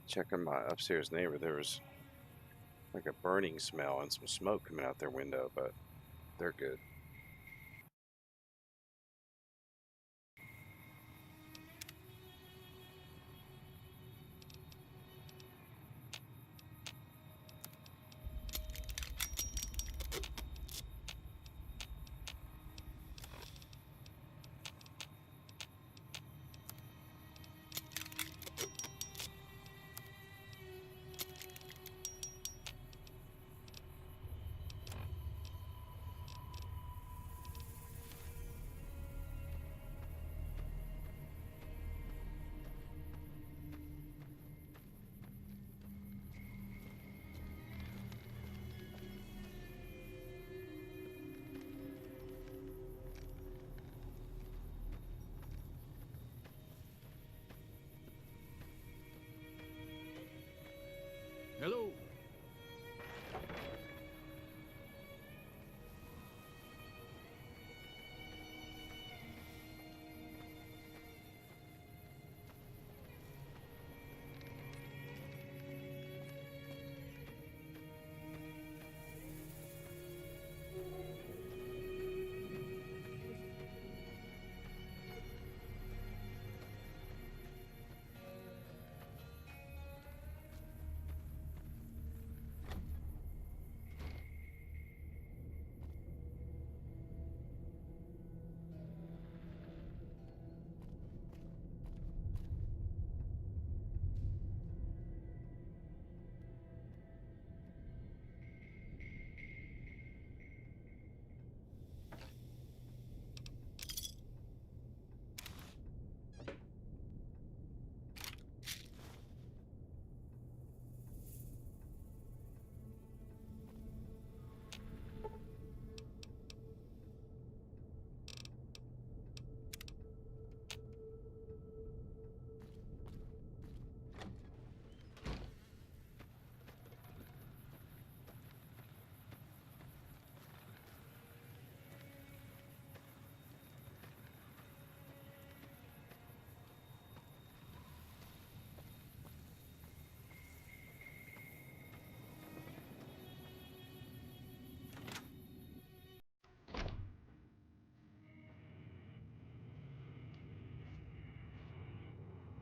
Check on my upstairs neighbor. There was like a burning smell and some smoke coming out their window, but they're good. Hello?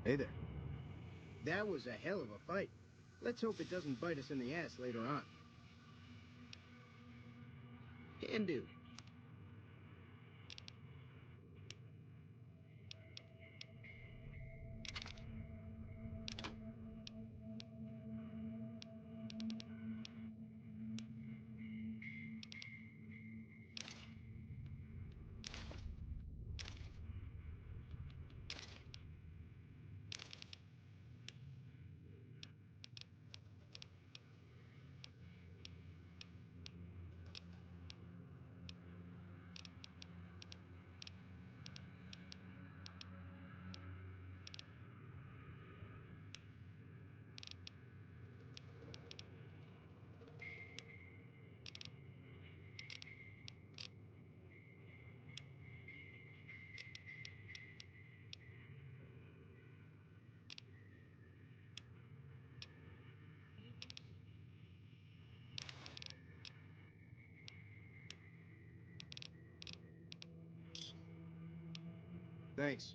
Hey there. That was a hell of a fight. Let's hope it doesn't bite us in the ass later on. Can do. Thanks.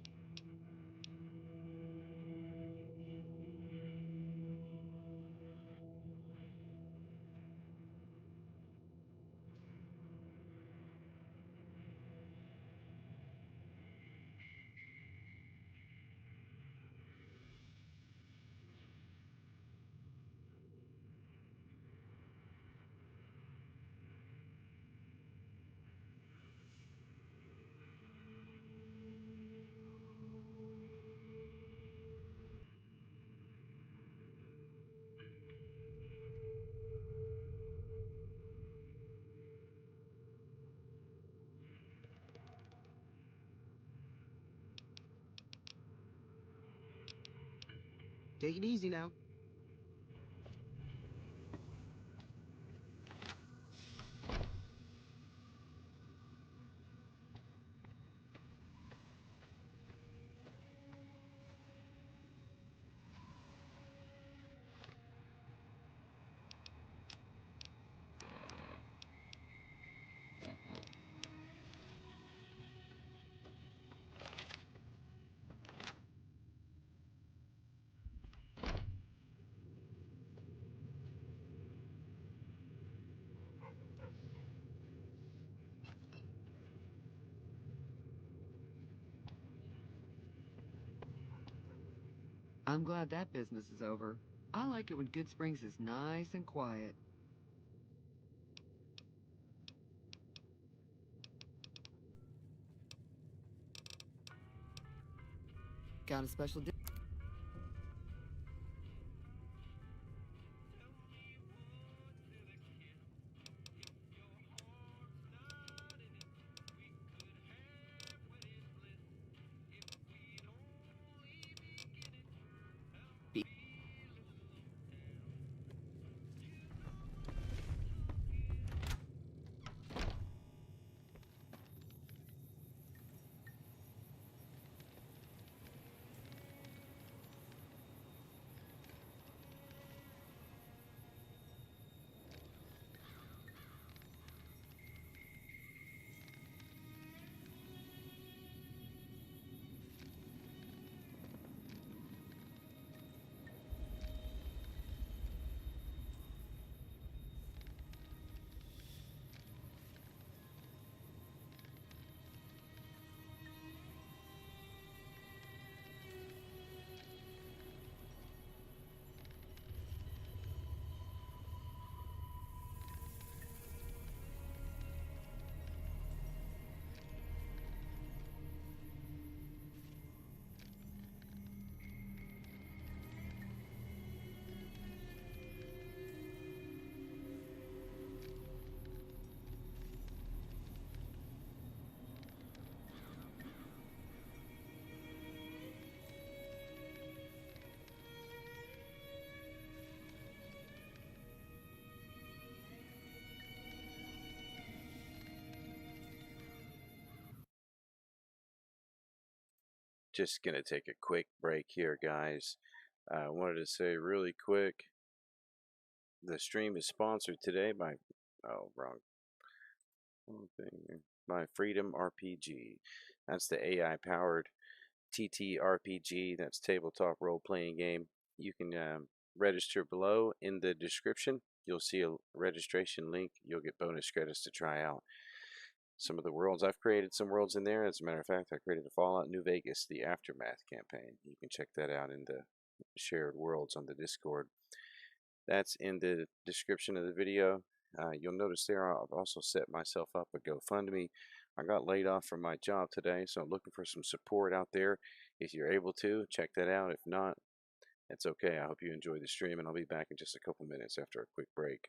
Take it easy now. I'm glad that business is over. I like it when Good Springs is nice and quiet. Got a special Just gonna take a quick break here, guys. I wanted to say really quick, the stream is sponsored today by, oh, wrong thing, by FreedomRPG. That's the AI-powered TTRPG. That's tabletop role-playing game. You can register below in the description. You'll see a registration link. You'll get bonus credits to try out some of the worlds. I've created some worlds in there. As a matter of fact, I created a Fallout New Vegas, the Aftermath campaign. You can check that out in the shared worlds on the Discord. That's in the description of the video. You'll notice there I've also set myself up a GoFundMe. I got laid off from my job today, so I'm looking for some support out there. If you're able to, check that out. If not, it's okay. I hope you enjoy the stream, and I'll be back in just a couple minutes after a quick break.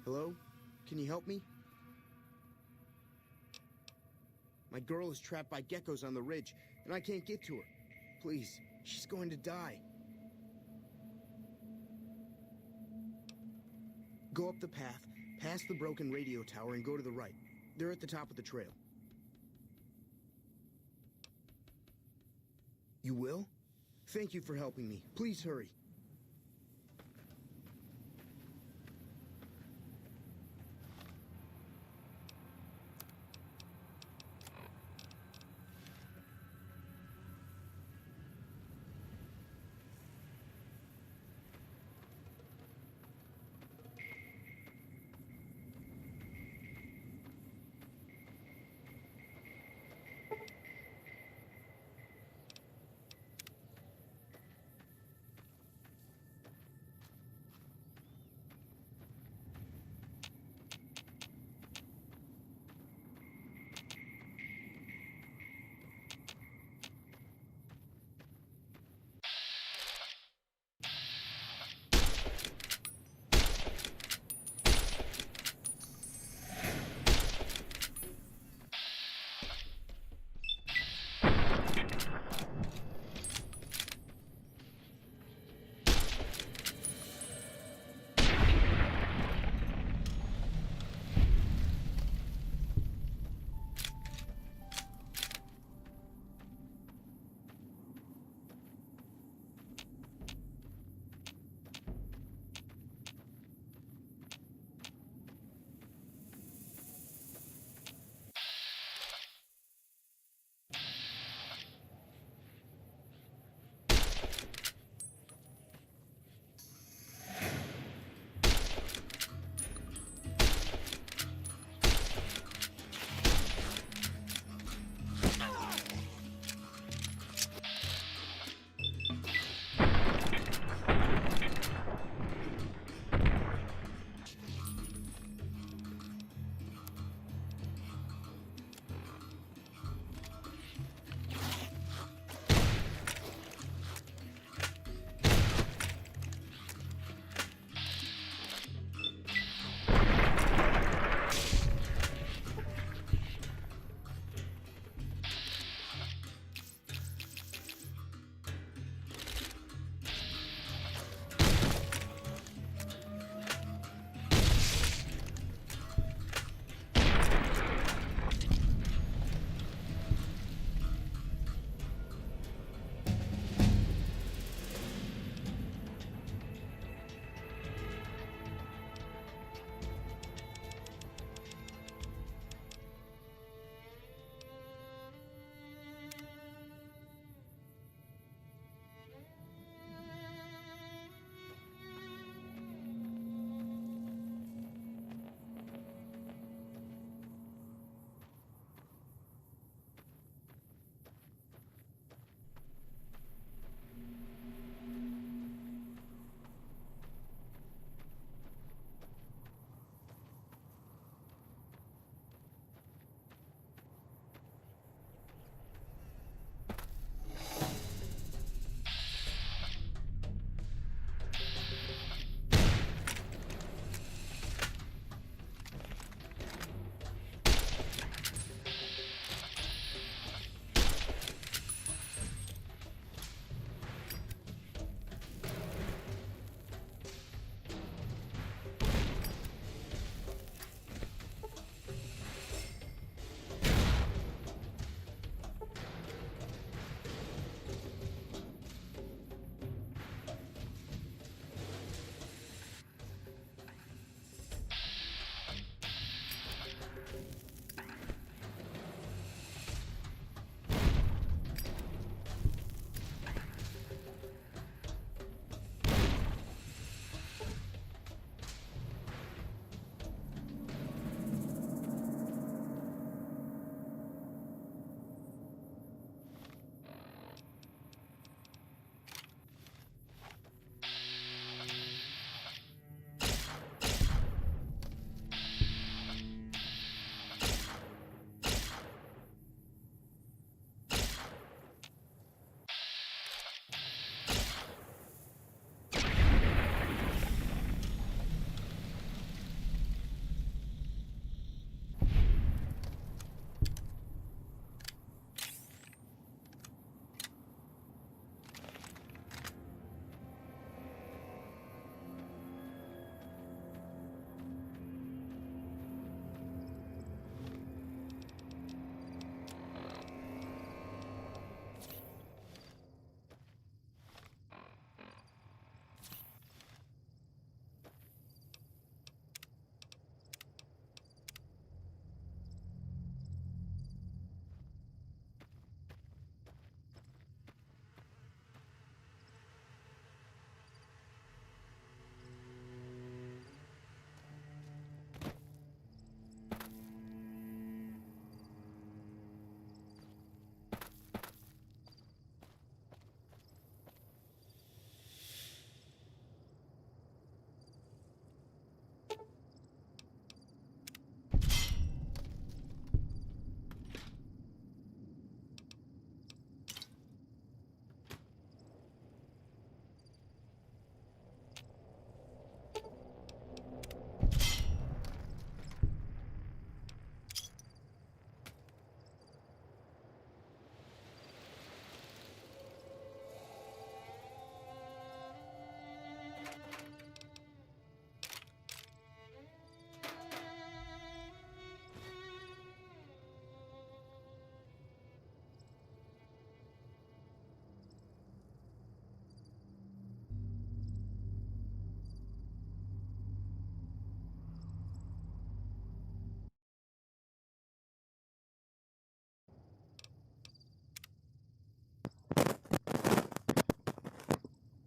Hello? Can you help me? My girl is trapped by geckos on the ridge, and I can't get to her. Please, she's going to die. Go up the path, past the broken radio tower, and go to the right. They're at the top of the trail. You will? Thank you for helping me. Please hurry.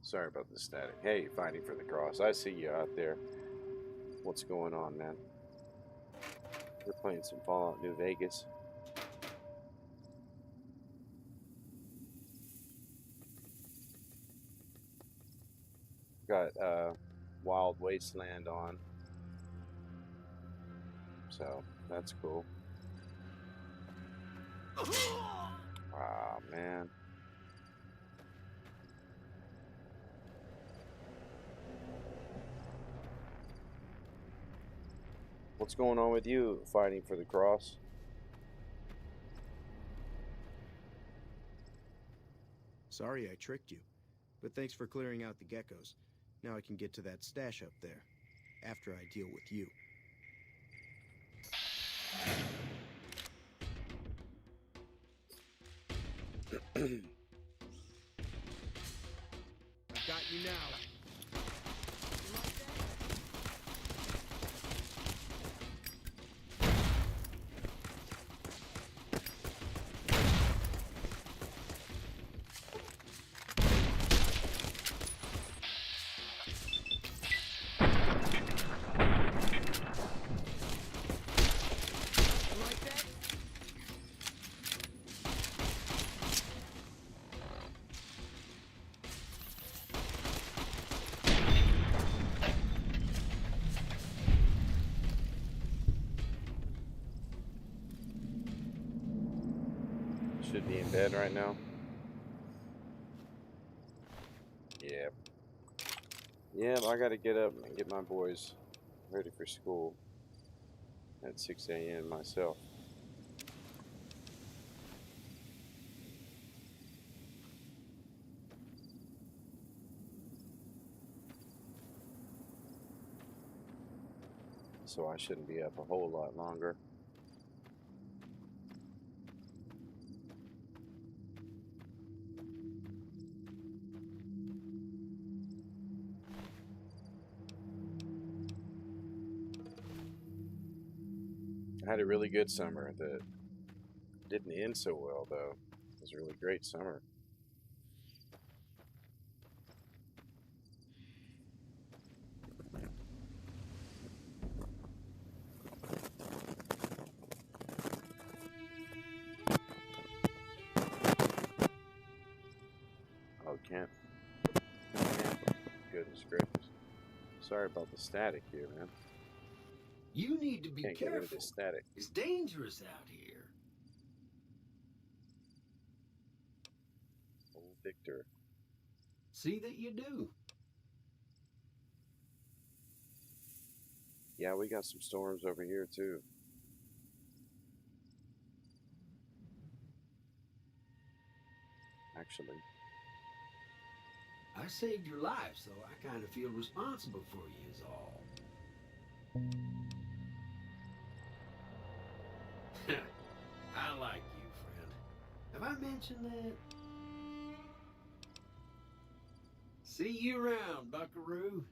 Sorry about the static. Hey, fighting for the cross. I see you out there. What's going on, man? We're playing some Fallout New Vegas. Got Wild Wasteland on. So, that's cool. Ah, man. What's going on with you fighting for the cross? Sorry I tricked you, but thanks for clearing out the geckos. Now I can get to that stash up there, after I deal with you. I've got you now. Should be in bed right now. Yep. Yep, I gotta get up and get my boys ready for school at 6 a.m. myself. So I shouldn't be up a whole lot longer. I had a really good summer that didn't end so well, though. It was a really great summer. Oh, Kent. Goodness gracious. Sorry about the static here, man. You need to be Can't get rid of careful. this static. It's dangerous out here. Old Victor. See that you do. Yeah, we got some storms over here, too. Actually. I saved your life, so I kind of feel responsible for you is all. I like you, friend. Have I mentioned that? See you around, buckaroo.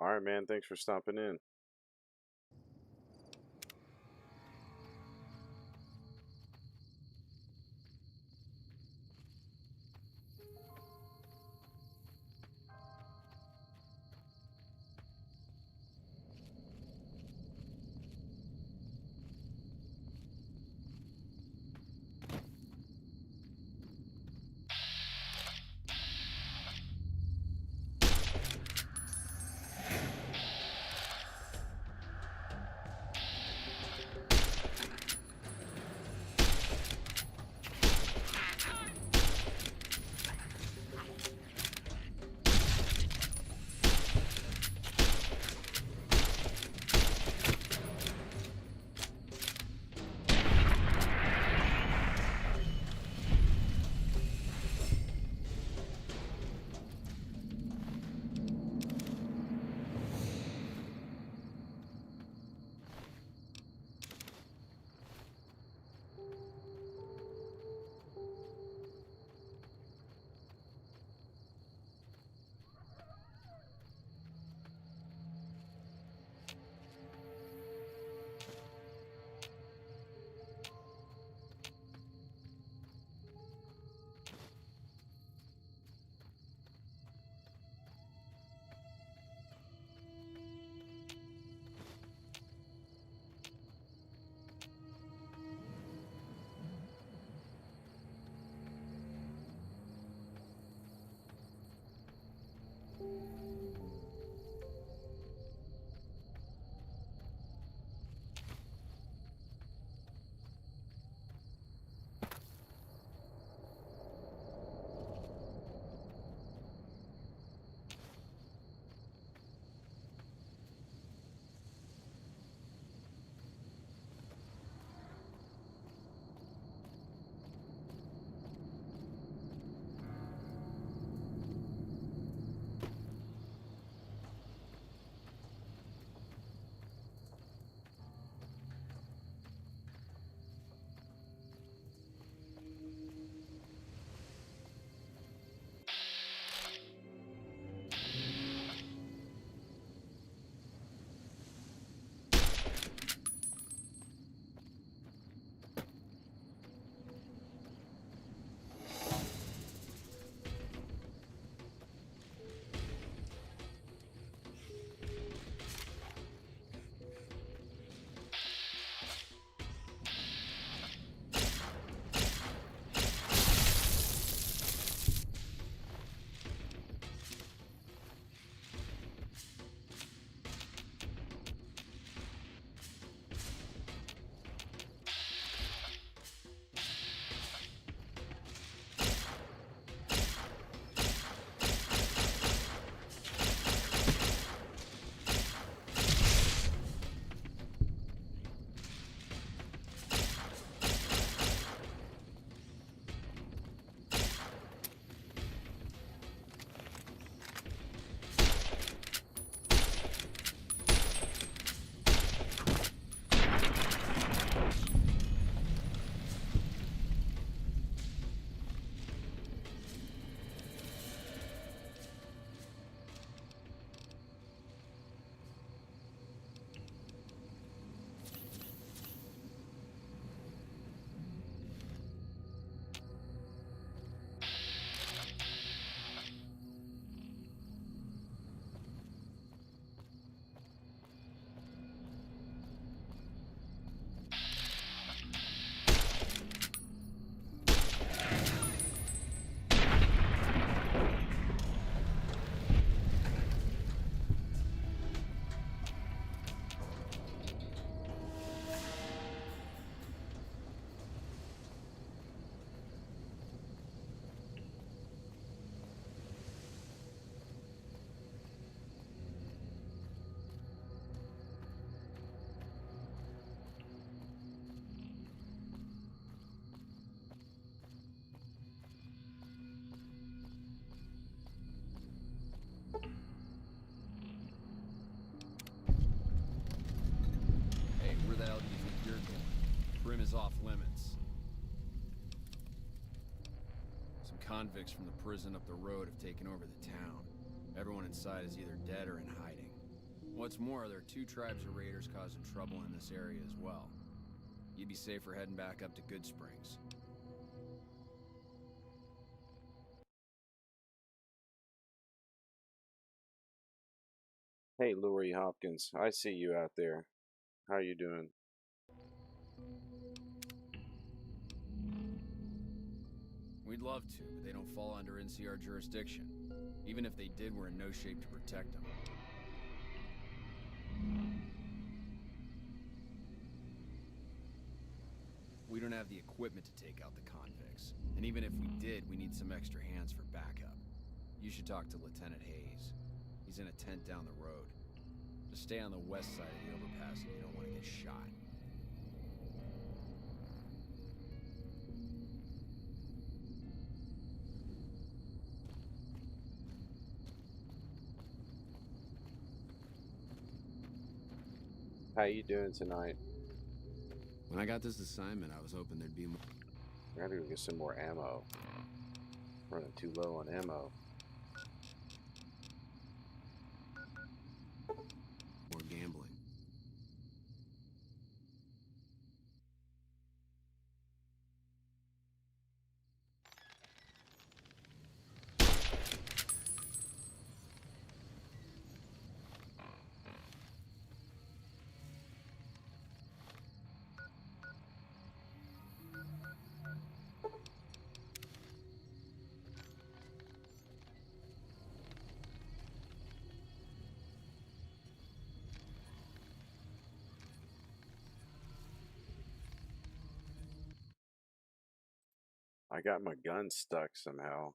All right, man. Thanks for stopping in. Is off limits. Some convicts from the prison up the road have taken over the town. Everyone inside is either dead or in hiding. What's more, there are 2 tribes of raiders causing trouble in this area as well. You'd be safer heading back up to Good Springs. Hey, Lori Hopkins, I see you out there. How you doing? We'd love to, but they don't fall under NCR jurisdiction. Even if they did, we're in no shape to protect them. We don't have the equipment to take out the convicts. And even if we did, we need some extra hands for backup. You should talk to Lieutenant Hayes. He's in a tent down the road. Just stay on the west side of the overpass if you don't want to get shot. How you doing tonight? When I got this assignment, I was hoping there'd be more. I gotta go get some more ammo. Running too low on ammo. More gambling. I got my gun stuck somehow.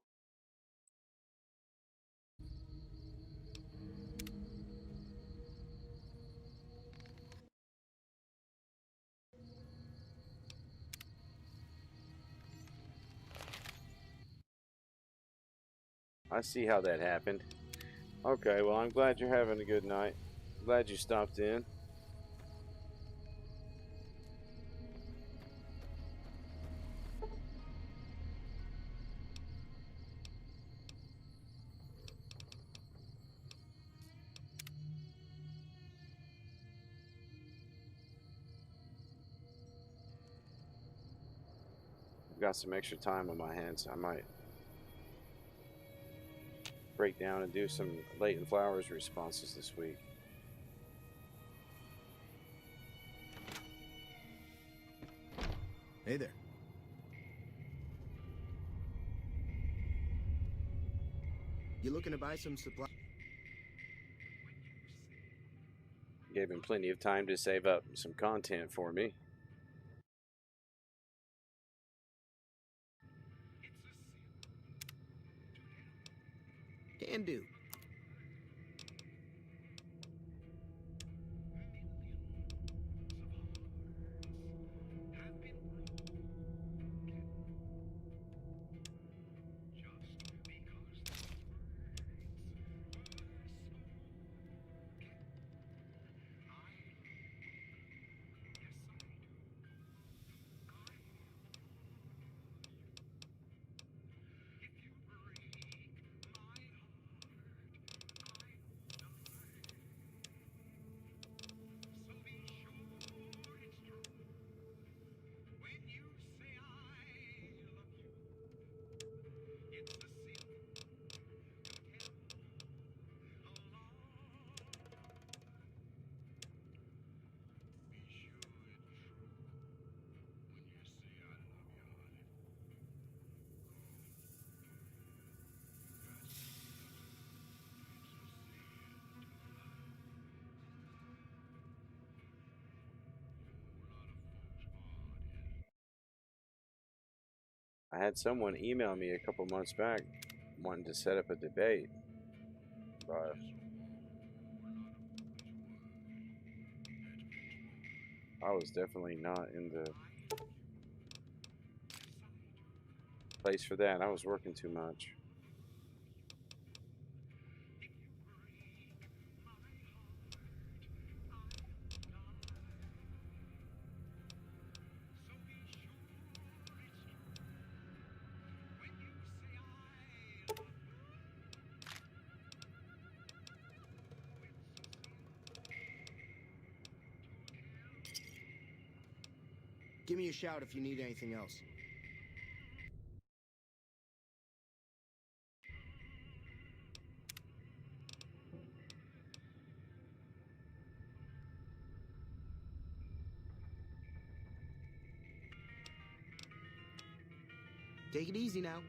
I see how that happened. Okay, well, I'm glad you're having a good night. Glad you stopped in. I've got some extra time on my hands. I might break down and do some Leighton Flowers responses this week. Hey there. You looking to buy some supply? Gave him plenty of time to save up some content for me. Can do. I had someone email me a couple months back wanting to set up a debate, but I was definitely not in the place for that. I was working too much. Give me a shout if you need anything else. Take it easy now.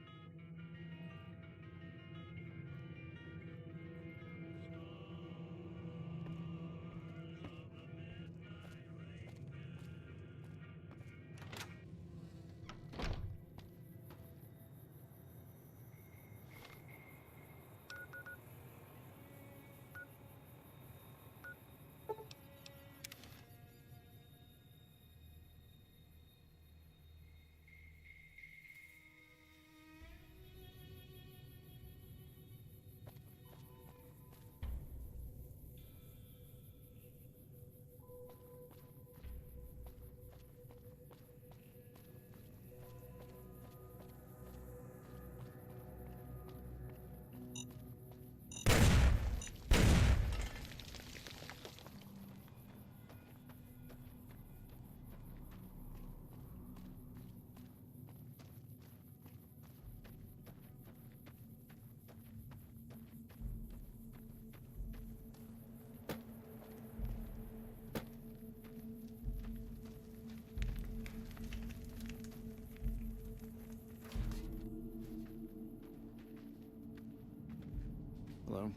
Hello.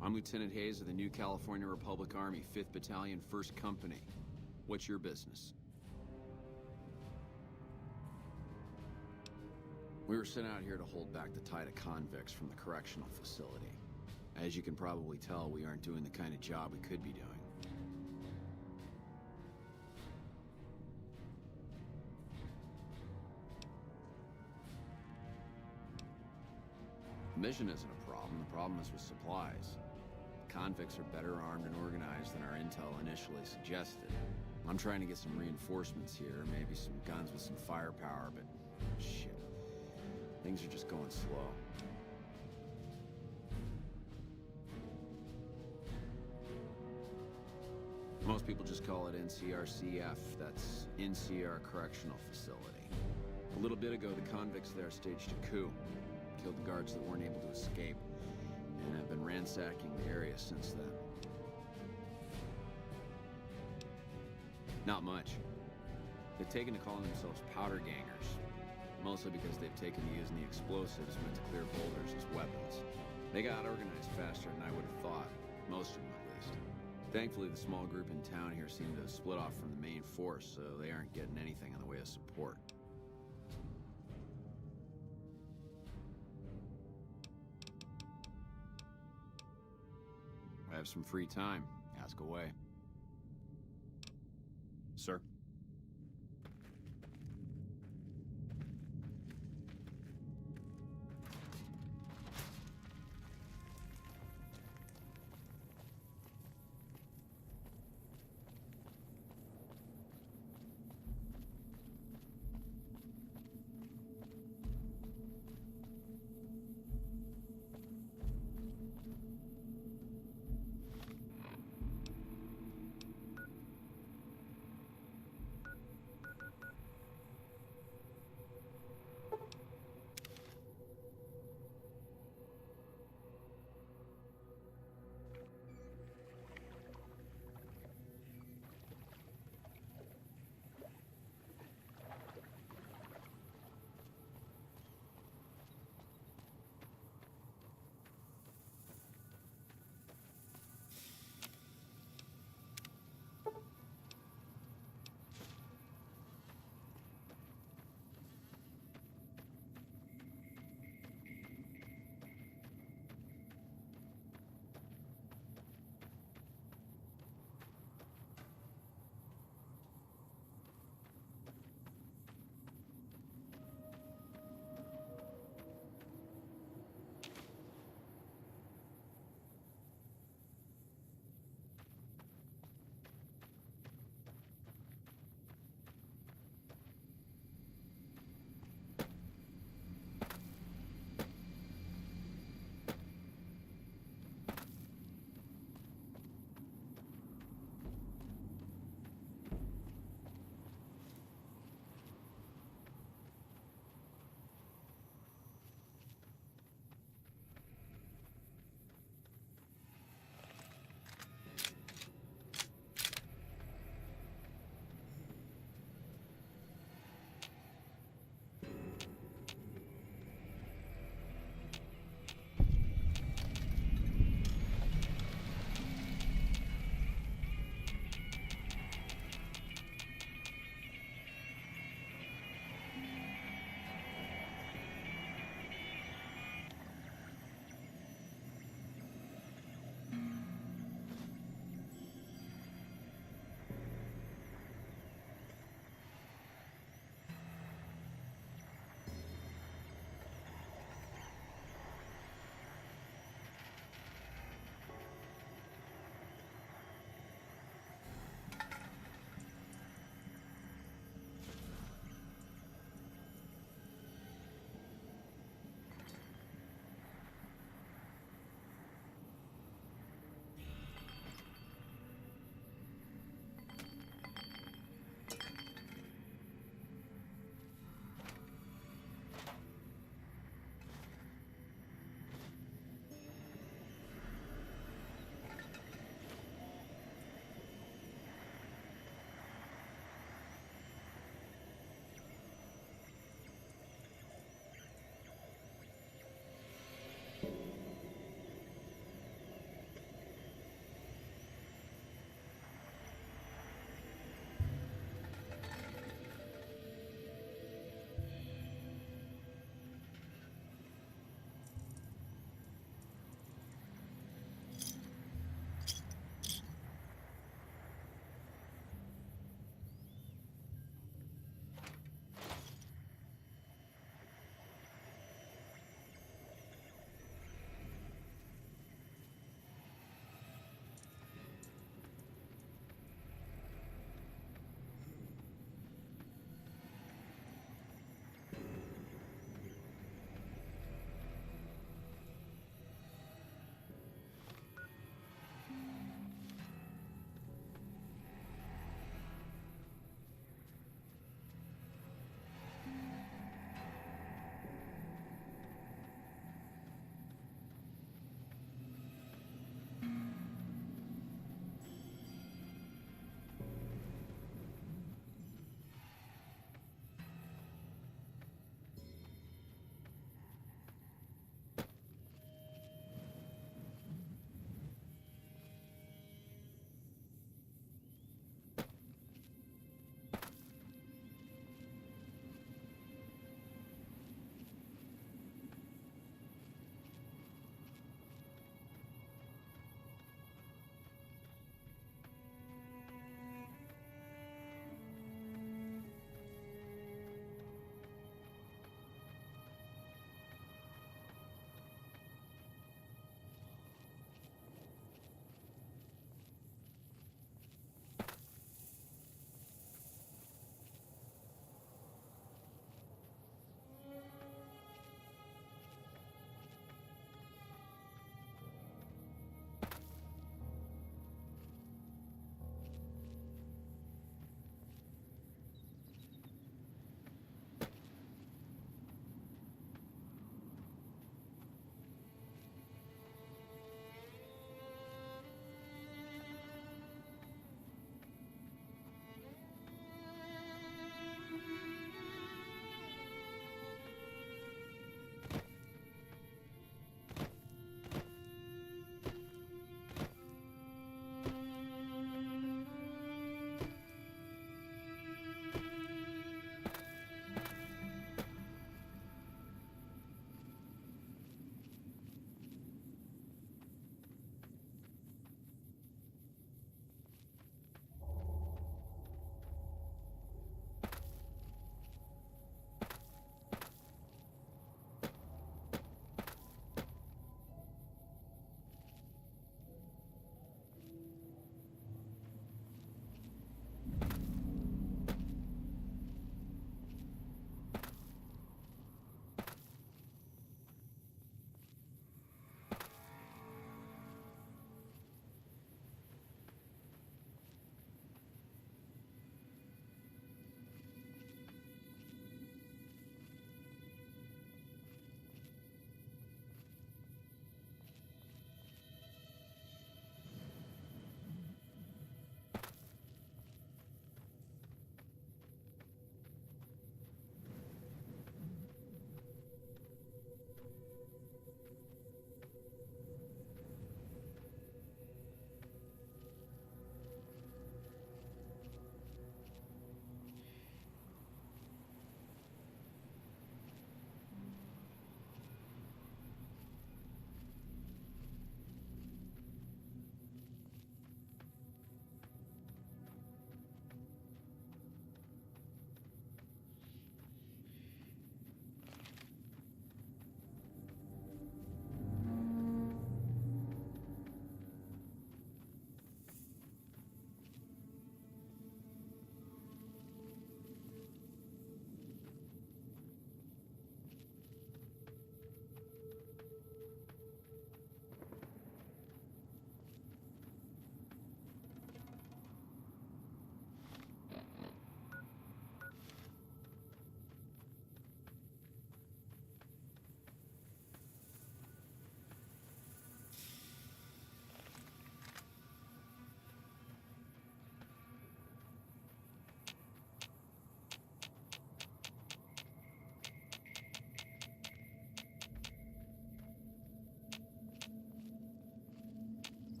I'm Lieutenant Hayes of the New California Republic Army, 5th Battalion, 1st Company. What's your business? We were sent out here to hold back the tide of convicts from the correctional facility. As you can probably tell, we aren't doing the kind of job we could be doing. The mission isn't a problem. The problem is with supplies. Convicts are better armed and organized than our intel initially suggested. I'm trying to get some reinforcements here, maybe some guns with some firepower, but shit. Things are just going slow. Most people just call it NCRCF. That's NCR Correctional Facility. A little bit ago, the convicts there staged a coup. Killed the guards that weren't able to escape. And have been ransacking the area since then. Not much. They've taken to calling themselves powder gangers. Mostly because they've taken to using the explosives meant to clear boulders as weapons. They got organized faster than I would have thought. Most of them, at least. Thankfully, the small group in town here seem to have split off from the main force, so they aren't getting anything in the way of support. I have some free time. Ask away. Sir?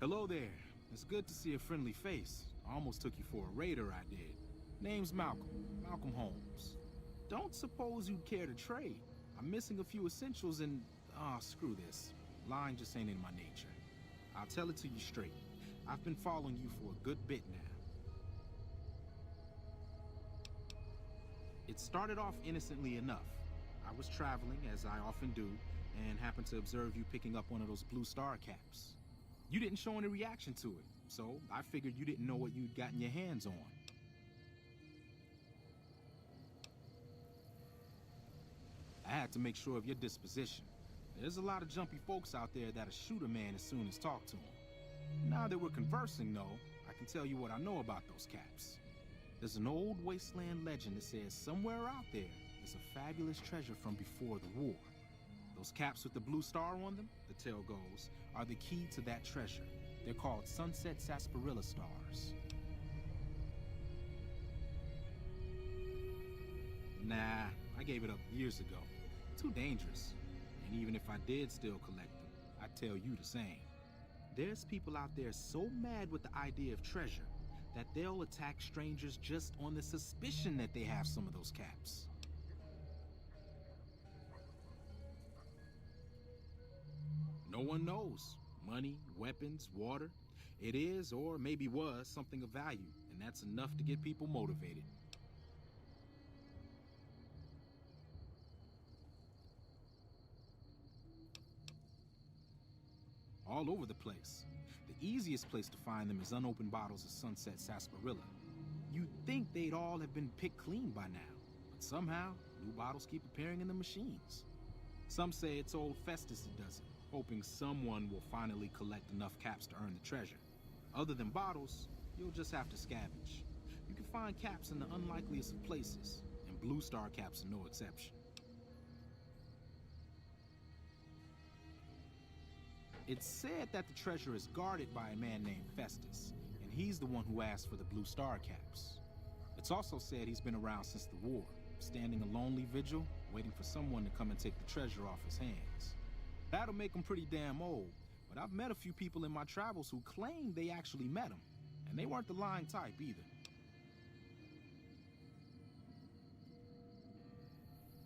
Hello there. It's good to see a friendly face. I almost took you for a raider, I did. Name's Malcolm. Malcolm Holmes. Don't suppose you'd care to trade. I'm missing a few essentials and... screw this. Lying just ain't in my nature. I'll tell it to you straight. I've been following you for a good bit now. It started off innocently enough. I was traveling, as I often do, and happened to observe you picking up one of those blue star caps. You didn't show any reaction to it, so I figured you didn't know what you'd gotten your hands on. I had to make sure of your disposition. There's a lot of jumpy folks out there that'll shoot a man as soon as talk to him. Now that we're conversing, though, I can tell you what I know about those caps. There's an old wasteland legend that says somewhere out there is a fabulous treasure from before the war. Those caps with the blue star on them, the tale goes, are the key to that treasure. They're called sunset sarsaparilla stars. Nah, I gave it up years ago. Too dangerous. And even if I did still collect them, I'd tell you the same. There's people out there so mad with the idea of treasure that they'll attack strangers just on the suspicion that they have some of those caps. No one knows. Money, weapons, water. It is, or maybe was, something of value, and that's enough to get people motivated. All over the place. The easiest place to find them is unopened bottles of sunset sarsaparilla. You'd think they'd all have been picked clean by now, but somehow, new bottles keep appearing in the machines. Some say it's old Festus that does it, hoping someone will finally collect enough caps to earn the treasure. Other than bottles, you'll just have to scavenge. You can find caps in the unlikeliest of places, and blue star caps are no exception. It's said that the treasure is guarded by a man named Festus, and he's the one who asked for the blue star caps. It's also said he's been around since the war, standing a lonely vigil, waiting for someone to come and take the treasure off his hands. That'll make him pretty damn old, but I've met a few people in my travels who claim they actually met him, and they weren't the lying type either.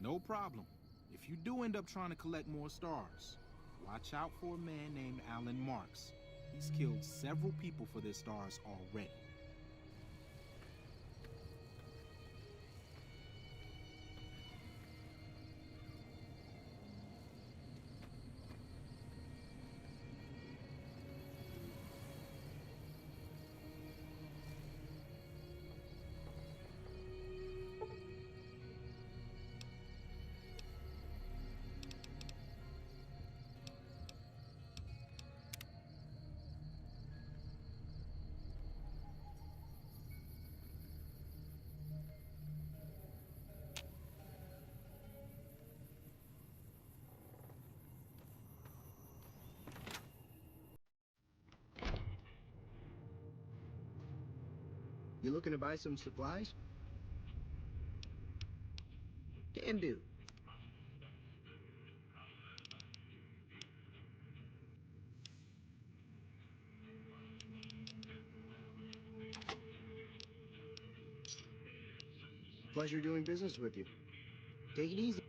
No problem. If you do end up trying to collect more stars, watch out for a man named Alan Marks. He's killed several people for their stars already. You looking to buy some supplies? Can do. Pleasure doing business with you. Take it easy.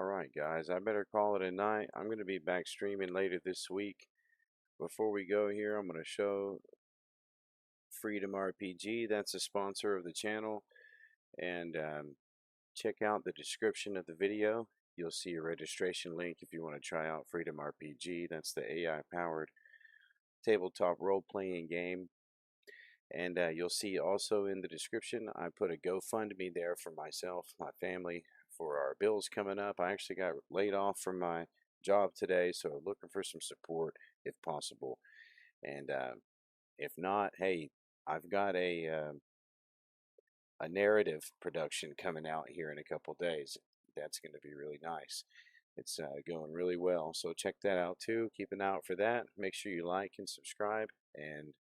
Alright, guys, I better call it a night. I'm going to be back streaming later this week. Before we go here, I'm going to show FreedomRPG. That's a sponsor of the channel. And check out the description of the video. You'll see a registration link if you want to try out FreedomRPG. That's the AI-powered tabletop role-playing game. And you'll see also in the description, I put a GoFundMe there for myself, my family, for our bills coming up. I actually got laid off from my job today, so looking for some support if possible. And if not, hey, I've got a narrative production coming out here in a couple days. That's going to be really nice. It's going really well, so check that out too. Keep an eye out for that. Make sure you like and subscribe, and